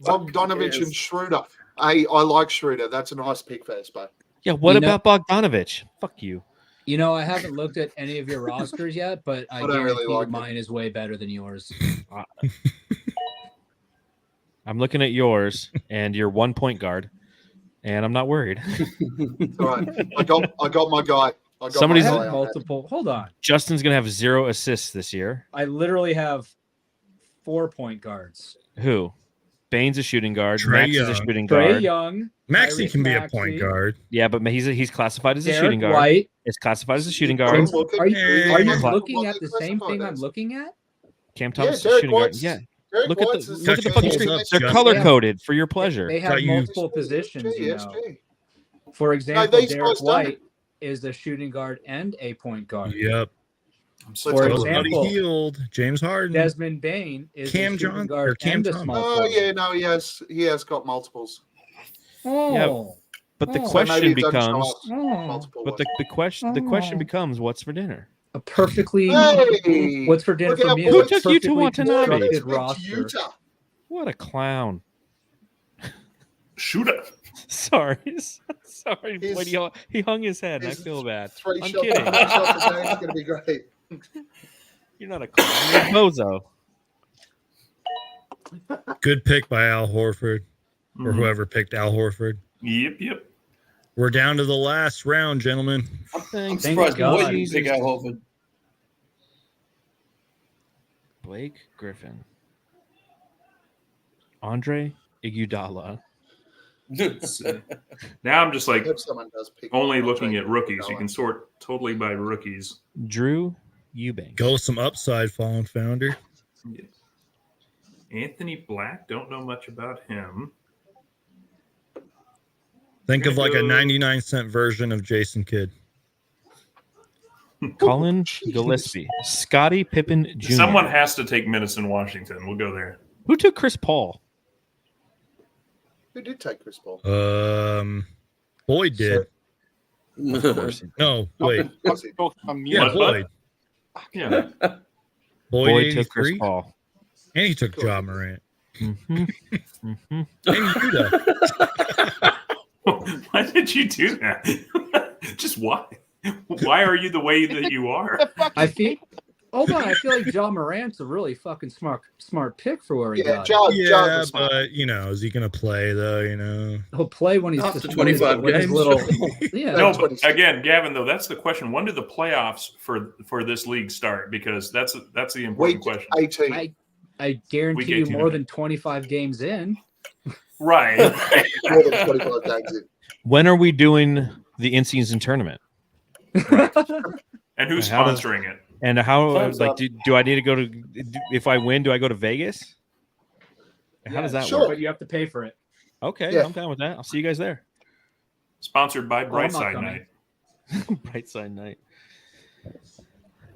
Bogdanovich and Schroeder. Hey, I like Schroeder. That's a nice pick for Espo. Yeah, what You know- about Bogdanovich? Fuck you. You know, I haven't looked at any of your rosters yet, but I don't guarantee really like it. mine is way better than yours. I'm looking at yours, and you're 1 point guard, and I'm not worried. It's all right. I got my guy. I got Somebody's- my I guy have on that. multiple. Hold on. Justin's gonna have 0 assists this year. I literally have 4-point guards. Who? Bane's a shooting guard. Trae Max is a Young. shooting Trey guard. Young, Maxey Tyrese can be a Maxey, point guard. Yeah, but he's classified as a Derek shooting guard. White. It's classified as a shooting Are guard. you looking- Are you Cla- looking at the same thing I'm looking at? Cam Thomas is a Derek shooting guard. White's- Yeah. Derek Look at White's the is look at the Got fucking you screen. pulled up, They're Justin. color coded for your pleasure. They have Got you- multiple positions, you know. SG. For example, these Derek guys done White it. is a shooting guard and a point guard. Yep. So For it's- Buddy example, Hield, James Harden. Desmond Bain is Cam a shooting John- guard or Cam and a Thomas. small Oh forward. yeah, no, he has got multiples. Oh, But the Oh. So question maybe it doesn't show becomes up oh. multiple but ways. the question becomes what's for dinner? A perfectly Hey! what's for dinner Look at for our me? boy. is Who a took you to perfectly Watanabe? constructed It's roster. Utah. What a clown. Shoot it. Sorry. Sorry. His- Wait, he hung his head. And I his feel bad. Three I'm shots kidding. a game is going to be great. You're not a clown. You're a bozo. Good pick by Al Horford or Mhm. whoever picked Al Horford. Yep. We're down to the last round, gentlemen. I'm Thanks. Thank surprised God. Boyd didn't pick Al Horford. Blake Griffin. Andre Iguodala. Now I'm just I like hope someone does pick only up. looking at rookies. You can sort totally by rookies. Drew Eubanks. Go with some upside, Fallen Founder. Anthony Black, don't know much about him. Think of like a Go. 99-cent version of Jason Kidd. Colin Jeez. Gillespie. Scottie Pippen Jr. Someone has to take minutes in Washington. We'll go there. Who took Chris Paul? Who did take Chris Paul? Boyd did. No, wait. Yeah, What? Boyd. Yeah. Boyd took Chris 83, Paul. and he took Ja Morant. Mhm. Mhm. And Yuta. Why did you do that? Just why? Why are you the way that you are? I feel. Hold on, I feel like John Morant's a really fucking smart pick for where he Yeah, got. John's Yeah, but is he gonna play though? He'll play when he's After just 25 when his games. Little, yeah, No, That's what but he said. again, Gavin, though, that's the question. When do the playoffs for this league start? Because that's the important Week question. 18. I guarantee Week you 18, more okay. than 25 games in. Right. More than 25 games in. When are we doing the in-season tournament? And who's How does- sponsoring it? And how Thumbs like up. do I need to go to if I win, do I go to Vegas? How does that sure. work? But you have to pay for it. Okay, Yeah. I'm down with that. I'll see you guys there. Sponsored by I'm not Brightside coming. Night. Brightside night.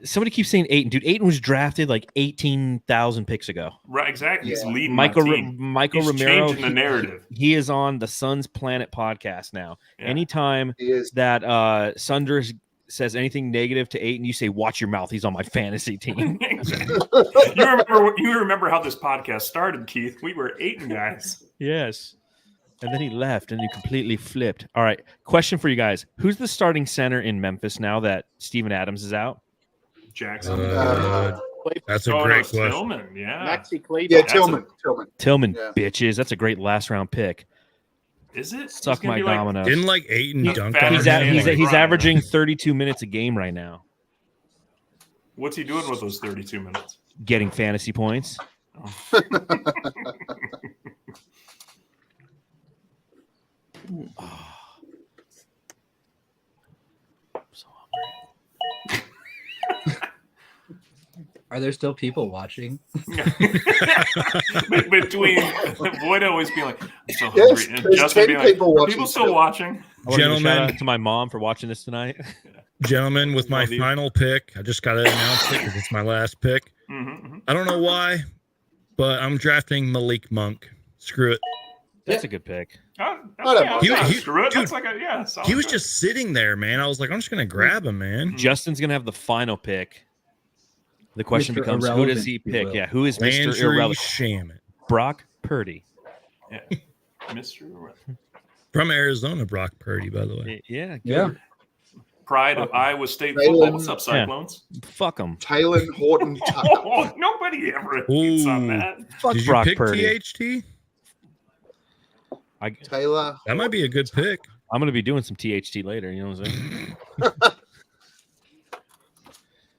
Somebody keeps saying Ayton. Dude, Ayton was drafted like 18,000 picks ago. Right, exactly. He's Yeah. leading Michael my team. Michael He's Romero. changing the narrative. He is on the Suns Planet podcast now. Yeah. Anytime He is. that Sunders says anything negative to Ayton, you say, "Watch your mouth. He's on my fantasy team." you remember how this podcast started, Keith? We were Ayton guys. Yes. And then he left and he completely flipped. All right. Question for you guys. Who's the starting center in Memphis now that Steven Adams is out? Jackson. That's a Oh, great no, question. Tillman. Yeah. Maxi Clayton. Yeah, That's Tillman. Tillman, Yeah. bitches. That's a great last round pick. Is it? Suck He's gonna my be like- dominoes. Didn't like Ayton He's dunk fat. on He's, him? he's Ryan. averaging 32 minutes a game right now, What's he doing with those 32 minutes? getting fantasy points. Oh. So Are there still people watching? Between Voita always being like, I'm so Yes, hungry, and there's Justin 10 being like, people are watching people still still. watching? I want to give a shout Gentlemen. out to my mom for watching this tonight. Gentlemen, with my Love you. final pick, I just got to announce it because it's my last pick. I don't know why, but I'm drafting Malik Monk. Screw it. That's a good pick. Screw it. Dude, That's like a solid He was pick. just sitting there, man. I was like, I'm just going to grab him, man. Justin's gonna have the final pick. The question Mr. becomes, who Irrelevant, does he if you pick? will. Yeah, who is Mr. Landry Irrelevant? Shaman. Brock Purdy. Yeah. Mr. Irrelevant. From Arizona, Brock Purdy, by the way. Yeah, Yeah. Pride of Iowa State Jalen- football. What's up, Cyclones? fuck him. Taylor Horton Tucker. Oh, nobody ever gets on that. Fuck Did you Brock pick Purdy. THT? Taylor. That might be a good pick. I'm gonna be doing some THT later. You know what I'm saying?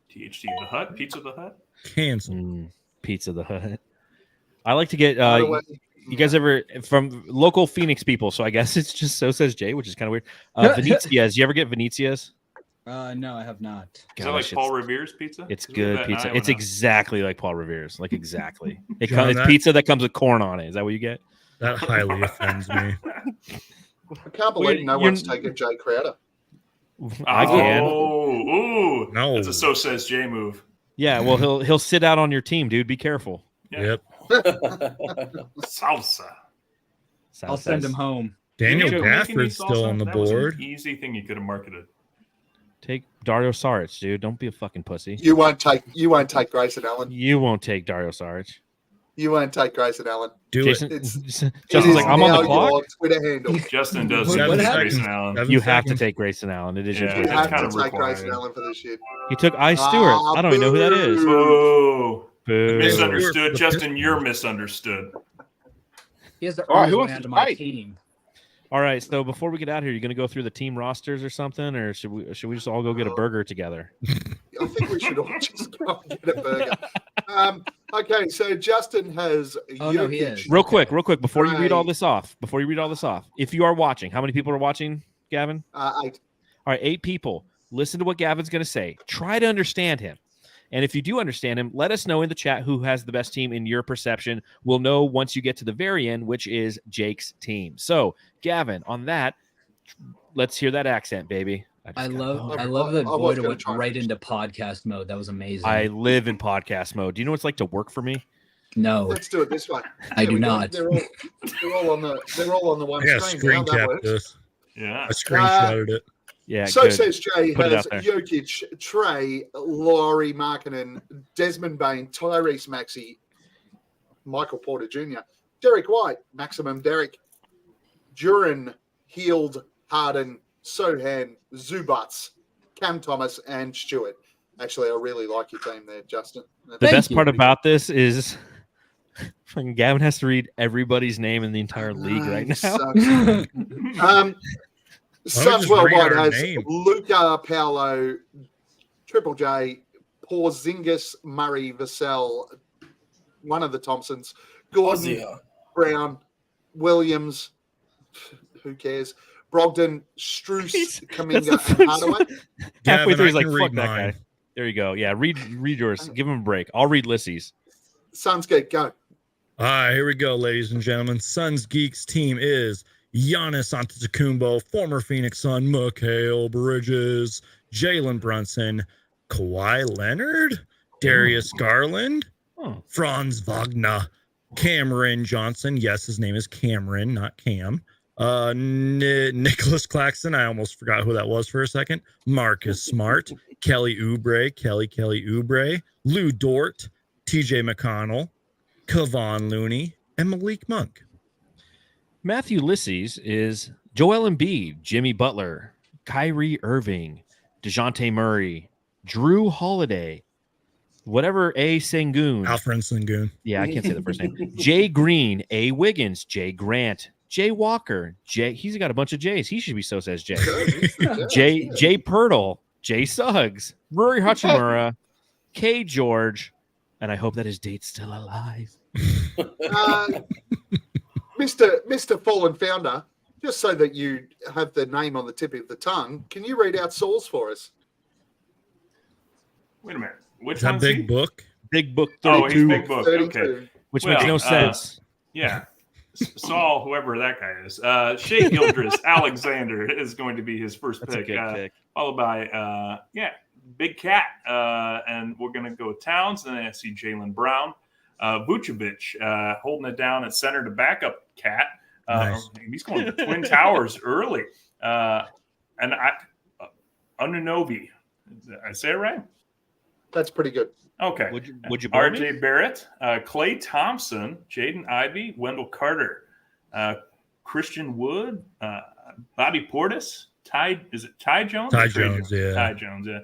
THT the Hut, Pizza the Hut. Cancel. Pizza the Hut. I like to get. By the way, You guys ever from local Phoenix people? So I guess it's just SoSaysJ, which is kind of weird. Venezia's. You ever get Venezia's? No, I have not. Is that like Paul Revere's pizza? It's 'Cause we have good that in pizza. Iowa It's now. exactly like Paul Revere's. Like exactly. It's John, pizza that comes with corn on it. Is that what you get? That highly offends me. I can't believe no one's taken Jay Crowder. I can. Ooh, No. That's a SoSaysJ move. Yeah. Well, he'll sit out on your team, dude. Be careful. Yeah. Yep. Salsa. I'll send him home. Daniel Making me Gafford's still salsa? on the That was an board. easy thing you could have marketed. Take Dario Saric, dude. Don't be a fucking pussy. You won't take Grayson Allen. You won't take Dario Saric. You won't take Grayson Allen. Do Jason, it. Justin's like, I'm on the clock. Your Twitter handle. Justin does What use happened? Grayson Allen. 7 You have to seconds. take Grayson Allen. It is your Yeah, You choice. that's have kind to of take required. Grayson Allen for this shit. He took I Stewart. I don't even know who that is. Boo. Boo. Misunderstood. Justin, you're misunderstood. He has the All right, who arms wants man to to my fight? team. All right, so before we get out here, you're gonna go through the team rosters or something, or should we just all go get a burger together? I think we should all just go and get a burger. Okay, so Justin has. Oh, no, he is. Real quick, before you read all Right. this off, if you are watching, how many people are watching, Gavin? 8. All right, 8 people. Listen to what Gavin's gonna say. Try to understand him. And if you do understand him, let us know in the chat who has the best team in your perception. We'll know once you get to the very end, which is Jake's team. So, Gavin, on that, let's hear that accent, baby. I just love got- I that was Voita gonna went try right and into podcast mode. That was amazing. I live in podcast mode. Do you know what it's like to work for me? no, Let's do it this way. I There do we go. not. They're all on the one I got screen. screen Now that cap works. this. Yeah. I screenshotted it. Yeah, So good. says Jay Put it has out there. Jokic, Trey, Laurie Markkinen, Desmond Bain, Tyrese Maxey, Michael Porter Jr., Derek White, Maximum Derek, Duran, Heald, Harden, Sohan, Zubats, Cam Thomas, and Stewart. Actually, I really like your team there, Justin. The Thank best you. part about this is fucking Gavin has to read everybody's name in the entire league right now. Suns just read Worldwide our has name? Luca, Paolo, Triple J, Porzingis, Murray, Vassell, one of the Thompsons, Gordon, Brown, Williams, who cares? Brogdon, Struce, That's the Kuminga, and first Hardaway. one. Halfway Gavin, through, he's I like, can fuck read that mine. guy. There you go. Yeah, read yours. Give him a break. I'll read Lissy's. Suns Geek, go. All right, here we go, ladies and gentlemen. Suns Geeks team is Giannis Antetokounmpo, former Phoenix Sun, Mikal Bridges, Jalen Brunson, Kawhi Leonard, Darius Garland, Oh. Franz Wagner, Cameron Johnson. Yes, his name is Cameron, not Cam. Nicholas Claxton. I almost forgot who that was for a second. Marcus Smart, Kelly Oubre, Lou Dort, TJ McConnell, Kevon Looney, and Malik Monk. Matthew Lissy's is Joel Embiid, Jimmy Butler, Kyrie Irving, DeJounte Murray, Drew Holiday, whatever A. Sengun. Alfred Sengun. Yeah, I can't say the first name. Jay Green, A. Wiggins, Jay Grant, Jay Walker, Jay. He's got a bunch of J's. He should be SoSaysJ. Jay Pirtle, Jay Suggs, Rory Hachimura, K. George, and I hope that his date's still alive. Mr. Fallen Founder, just so that you have the name on the tip of the tongue, can you read out Saul's for us? Wait a minute. Which Is that one's Big he? Book? Big Book Oh, 32, he's Big Book. 32. Okay. which Well, makes no sense. Yeah. Saul, whoever that guy is. Shea Gildress Alexander is going to be his first That's a pick. good pick. Followed by, Big Cat. And we're going to go Towns. And then I see Jalen Brown. Vucevic holding it down at center to back up Cat. Nice. He's going to Twin Towers early. And Anunoby. Did I say it right? That's pretty good. Okay. Would you borrow me? RJ Barrett, Klay Thompson, Jaden Ivey, Wendell Carter, Christian Wood, Bobby Portis, Ty Jones? Ty Jones, yeah. Ty Jones, yeah.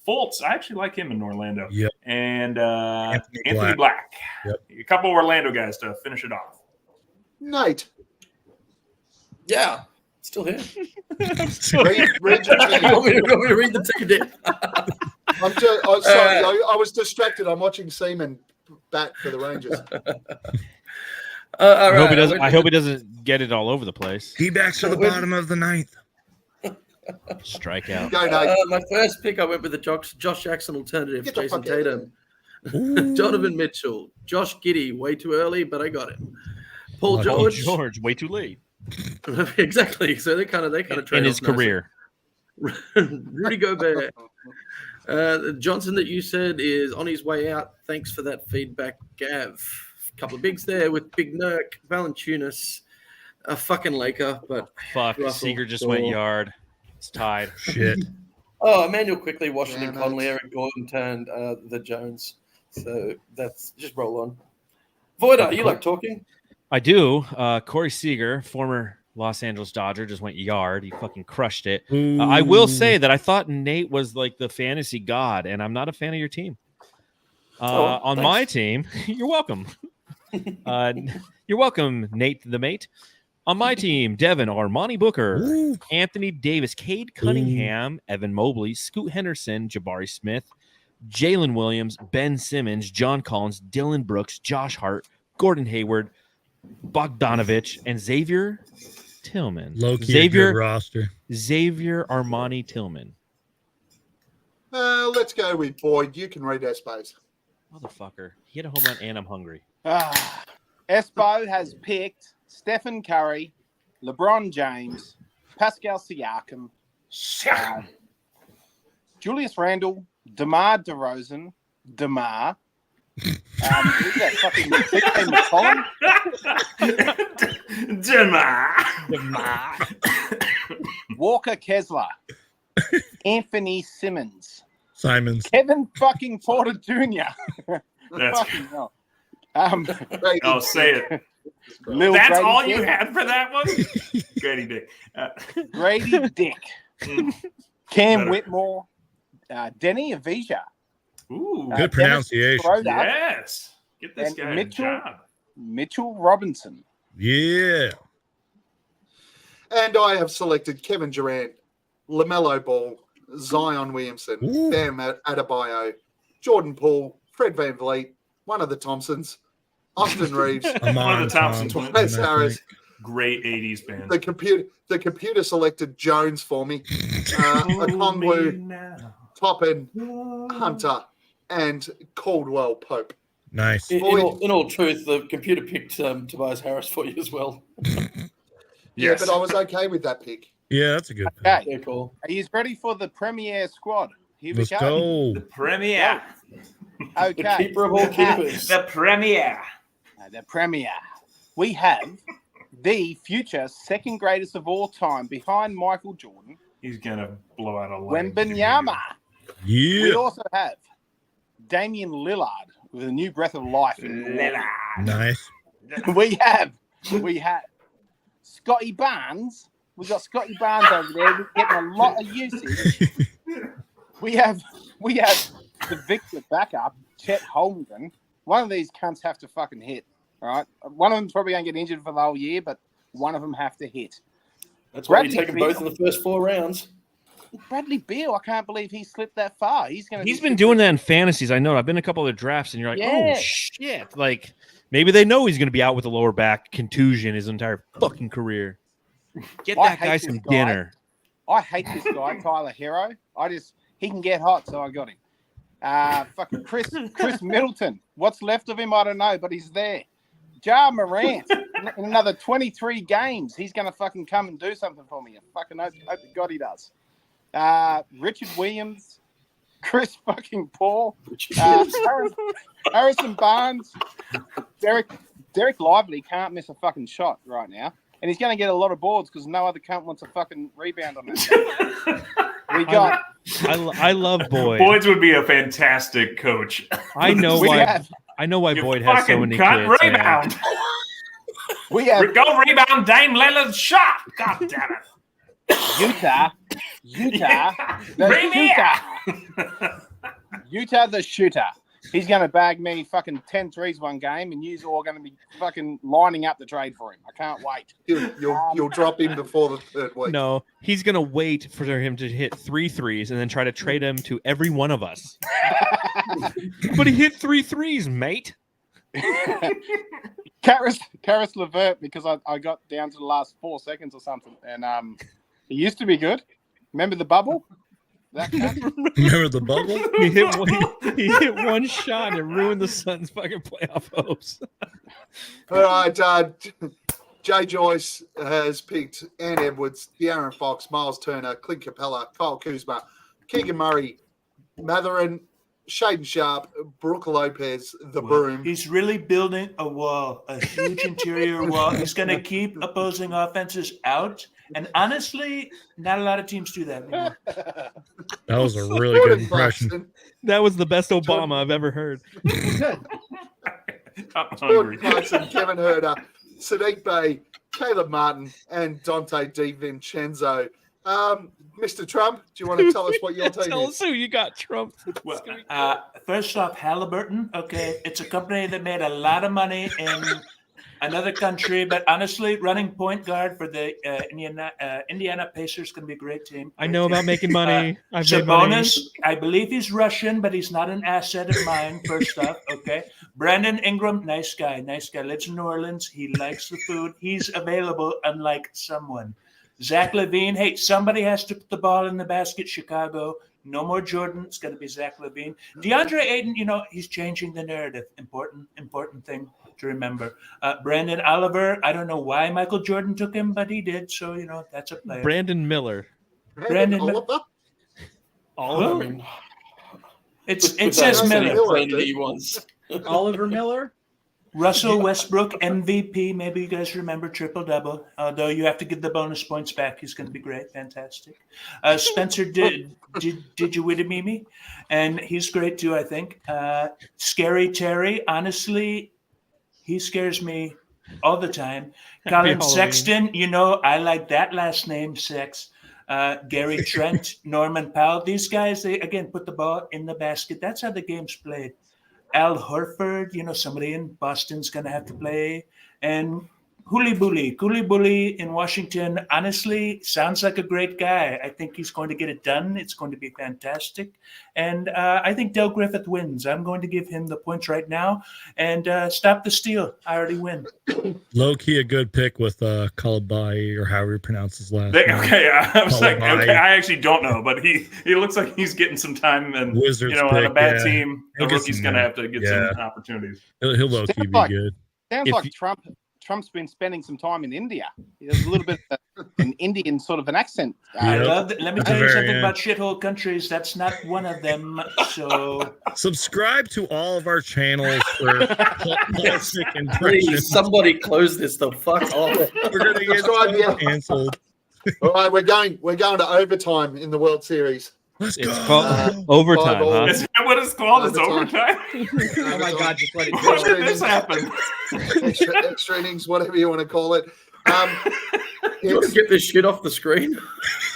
Fultz, I actually like him in Orlando. Yep. And Anthony Black. Yep. A couple Orlando guys to finish it off. Nate, Yeah, still here. read your team. You want me to read the ticket? Sorry, I was distracted. I'm watching Seaman bat for the Rangers. All right. I hope he doesn't get it all over the place. D-backs to the bottom of the ninth. Strikeout. Go, Nate. My first pick, I went with the Josh Jackson alternative, Get the Jason fuck out of Tatum. Ooh. Donovan Mitchell, Josh Giddey, way too early, but I got him. Paul Paul George, George, way too late exactly. So they kind of trade in his off nicely. career. Rudy Gobert, Johnson that you said is on his way out. Thanks for that feedback, Gav. A couple of bigs there with Big Nurk, Valanciunas, a fucking Laker, but Fuck, Russell, Seager just Saul. went yard. It's tied. Shit. Oh, Emmanuel quickly, Washington Yeah, Conley, nice. Eric Gordon turned the Jones. So that's just roll on. Voita, you like talking? I do. Corey Seager, former Los Angeles Dodger, just went yard. He fucking crushed it. I will say that I thought Nate was like the fantasy god, and I'm not a fan of your team. On thanks. my team, you're welcome. You're welcome, Nate the mate. On my team, Devin Armani Booker, Ooh. Anthony Davis, Cade Cunningham, Evan Mobley, Scoot Henderson, Jabari Smith, Jalen Williams, Ben Simmons, John Collins, Dylan Brooks, Josh Hart, Gordon Hayward, Bogdanovich, and Xavier Tillman. Low-key a good roster. Xavier Armani Tillman. Let's go with Boyd. You can read Espo's. Motherfucker. He hit a home run and I'm hungry. Espo has picked Stephen Curry, LeBron James, Pascal Siakam, Julius Randle, DeMar DeRozan, DeMar. Who's that fucking McCollum? Walker Kessler, Anthony Simmons, Simons. Kevin fucking Porter Jr. That's, Fucking hell. I'll say it. Lil That's Grady all you Dick, had for that one? Grady Dick. Grady Dick, Cam Better. Whitmore, Denny Avija. Ooh. Good pronunciation. Yes. Get this And guy Mitchell. a job. Mitchell Robinson. Yeah. And I have selected Kevin Durant, LaMelo Ball, Zion Williamson, Ooh. Bam Adebayo, Jordan Poole, Fred VanVleet, one of the Thompsons, Austin Reeves, One of the Thompson twins. Wes Harris. Great 80s band. The computer selected Jones for me. Okongwu, Toppin, Hunter, and Caldwell Pope. Nice. In all truth, the computer picked Tobias Harris for you as well. Yeah, but I was okay with that pick. Yeah, that's a good pick. Okay, Yeah, cool. are you ready for the premier squad? Here Let's we go. go. Premier. The Okay, keeper of all keepers. The Premier. the premier. We have the future second greatest of all time behind Michael Jordan, He's going to blow out a leg. Wembanyama. We Yeah. also have Damian Lillard with a new breath of life. in New Orleans. Nice. We have Scotty Barnes. We've got Scotty Barnes over there. We're getting a lot of usage. We have the Victor backup, Chet Holmgren. One of these cunts have to fucking hit. All right. One of them's probably going to get injured for the whole year, but one of them have to hit. That's why you Bradley take them both in the first 4 rounds. Bradley Beal, I can't believe he slipped that far. He's Been doing that in fantasies. I know. I've been in a couple of drafts, and you're like, Yeah. oh shit! Like maybe they know he's going to be out with a lower back contusion his entire fucking career. Get I that hate guy this some guy. dinner. I hate this guy, Tyler Hero. He can get hot, so I got him. Fucking Chris Middleton. What's left of him, I don't know, but he's there. Ja Morant. In another 23 games, he's going to fucking come and do something for me. I fucking hope to God he does. Richard Williams. Chris fucking Paul. Harrison Barnes. Derek Lively can't miss a fucking shot right now. And he's going to get a lot of boards because no other cunt wants a fucking rebound on that. We got. I love Boyd. Boyd's would be a fantastic coach. I know why You Boyd has so many fucking kids. rebound. We have Go rebound Dame Lillard's shot. God damn it. Utah, Utah the shooter. He's going to bag me fucking 10 threes one game, and you're all going to be fucking lining up the trade for him. I can't wait. You'll drop him before the third week. No, he's going to wait for him to hit 3 threes and then try to trade him to every one of us. But he hit 3 threes, mate. Karis LeVert, because I got down to the last 4 seconds or something, and he used to be good. Remember the bubble? That Remember the bubble? He hit one shot and it ruined the Suns' fucking playoff hopes. All right, Jay Joyce has picked Ann Edwards, De'Aaron Fox, Miles Turner, Clint Capella, Kyle Kuzma, Keegan Murray, Matherin, Shaden Sharp, Brooke Lopez, the Broom. He's really building a wall, a huge interior wall. He's going to keep opposing offenses out. And honestly, not a lot of teams do that anymore. That was a really good impression. That was the best Obama I've ever heard. Jordan Clarkson, Kevin Herter, Sadiq Bey, Caleb Martin, and Dante DiVincenzo. Mr. Trump, do you want to tell us what your team Tell is? us who you got, Trump. Well, first off, Halliburton. Okay, it's a company that made a lot of money in another country, but honestly, running point guard for the Indiana Pacers can be a great team. I know about making money. I've made money. Sabonis, I believe he's Russian, but he's not an asset of mine. First off, okay. Brandon Ingram, nice guy, lives in New Orleans. He likes the food. He's available, unlike someone. Zach LaVine, hey, somebody has to put the ball in the basket, Chicago. No more Jordan. It's going to be Zach LaVine. DeAndre Ayton, he's changing the narrative. Important thing to remember. Brandon Oliver, I don't know why Michael Jordan took him, but he did. So, that's a player. Brandon Miller. Oliver? Oliver? It says Miller. Oliver Miller? Russell Westbrook, MVP. Maybe you guys remember triple-double. Although you have to give the bonus points back. He's going to be great. Fantastic. Spencer did you with Mimi? And he's great too, I think. Scary Terry. Honestly, he scares me all the time. Colin Sexton. I like that last name, Sex. Gary Trent, Norman Powell. These guys, they, again, put the ball in the basket. That's how the game's played. Al Horford, somebody in Boston's going to have to play. And Cooley Bully in Washington, honestly, sounds like a great guy. I think he's going to get it done. It's going to be fantastic. And I think Del Griffith wins. I'm going to give him the points right now. And stop the steal. I already win. Low-key a good pick with Kalabai, or however you pronounce his last name. Okay, I was like, okay, I actually don't know, but he looks like he's getting some time, and Wizards on a pick, bad yeah. team, the rookie's going to have to get some opportunities. He'll low-key be good. Sounds like Trump's been spending some time in India. There's a little bit of an Indian sort of an accent. Let me tell you something about shithole countries. That's not one of them. So subscribe to all of our channels for classic impressions. Please, somebody close this the fuck off. We're gonna get canceled. All right, we're going to overtime in the World Series. Let's go. It's called overtime, huh? Is that what it's called? It's overtime? Oh my God, just let it When go. did this happen? extra innings, whatever you want to call it. You want to get this shit off the screen?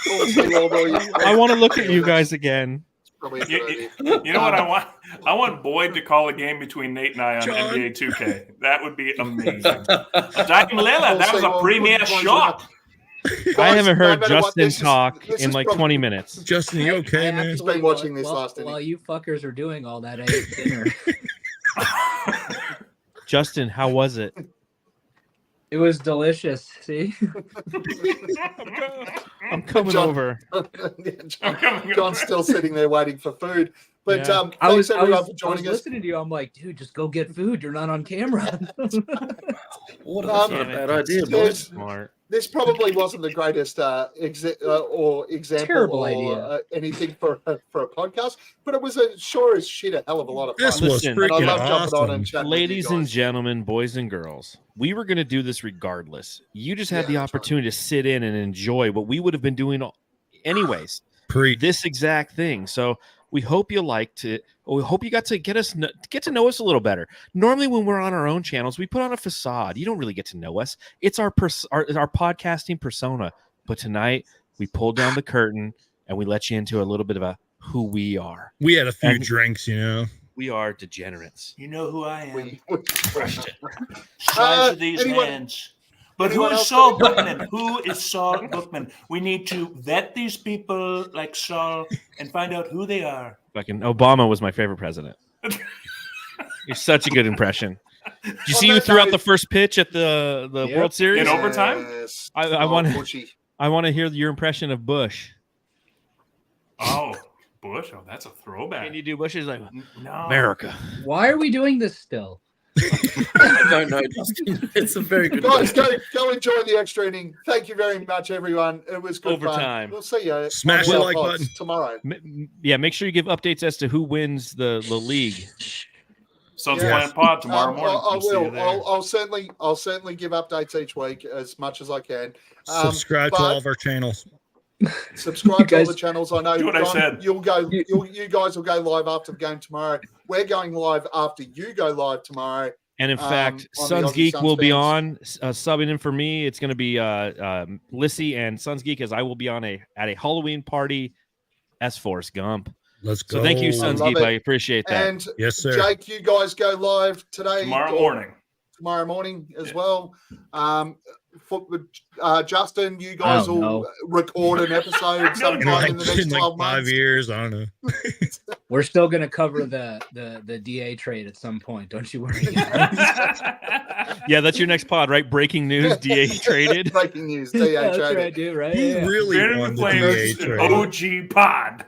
I want to look at you guys again. You know what I want? I want Boyd to call a game between Nate and I on NBA 2K. That would be amazing. Dame Lillard, that was a premier shot. I haven't heard Justin talk in like 20 minutes. Justin, you okay, man? He's been watching this last inning. While you fuckers are doing all that, I ate dinner. Justin, how was it? It was delicious. See, I'm coming John- over. John's still sitting there waiting for food. But Yeah. thanks everyone for joining us. listening to you. I'm like, dude, just go get food. You're not on camera. What that's not a bad idea, boys. Smart. This probably wasn't the greatest example Terrible or idea. anything for a podcast, but it was sure as shit a hell of a lot of fun. This was Listen, And I freaking love jumping on and awesome. chatting with you Ladies and guys. gentlemen, boys and girls, we were going to do this regardless. You just had Yeah, the that's right. opportunity to sit in and enjoy what we would have been doing anyways. Preach. This exact thing. So we hope you liked it. We hope you got to get to know us a little better. Normally, when we're on our own channels, we put on a facade. You don't really get to know us. It's our podcasting persona. But tonight, we pulled down the curtain and we let you into a little bit of who we are. We had a few And- drinks, you know. We are degenerates. You know who I am. We- Crushed it. Size of these anyone- hands. But who anyone is else Saul got Bookman? Who is Saul Bookman? We need to vet these people like Saul and find out who they are. Fucking Obama was my favorite president. You're such a good impression. Did you On see who that threw out note- the first pitch at the Yep. World Series? In overtime? Yes. I Oh, want Bushy. to hear your impression of Bush. Oh, Bush. Oh, that's a throwback. Can you do Bush? He's like No. America. Why are we doing this still? I don't know, Justin. It's a very good Guys, question. go enjoy the extra inning. Thank you very much, everyone. It was good Overtime. fun. We'll see you. Smash on the our like pods button. tomorrow. Yeah, make sure you give updates as to who wins the league. Suns Yes. Plant Pod tomorrow morning. I We'll see you will. there. I'll certainly give updates each week as much as I can. Subscribe to but- all of our channels. Subscribe You to all guys- the channels. I know, Do what I John, said. you guys will go live after the game tomorrow. We're going live after you go live tomorrow. And in fact, on the Suns Aussie Geek Suns will be fans. on subbing in for me. It's going to be Lissy and Suns Geek, as I will be on at a Halloween party as Forrest Gump. Let's go. So thank you, Suns love Geek. it. I appreciate that. And Yes, sir. Jake, you guys go live today Tomorrow or morning. Tomorrow morning as Yeah. well. Justin, you guys Oh, will no. record an episode In sometime in the next 12 5 months. years, I don't know. We're still gonna cover the DA trade at some point. Don't you worry. Yeah, that's your next pod, right? Breaking news: DA traded. Breaking news. DA Yeah, that's traded. what I do, right? Who Yeah. really Banner won the the DA Flames, an trade? OG pod.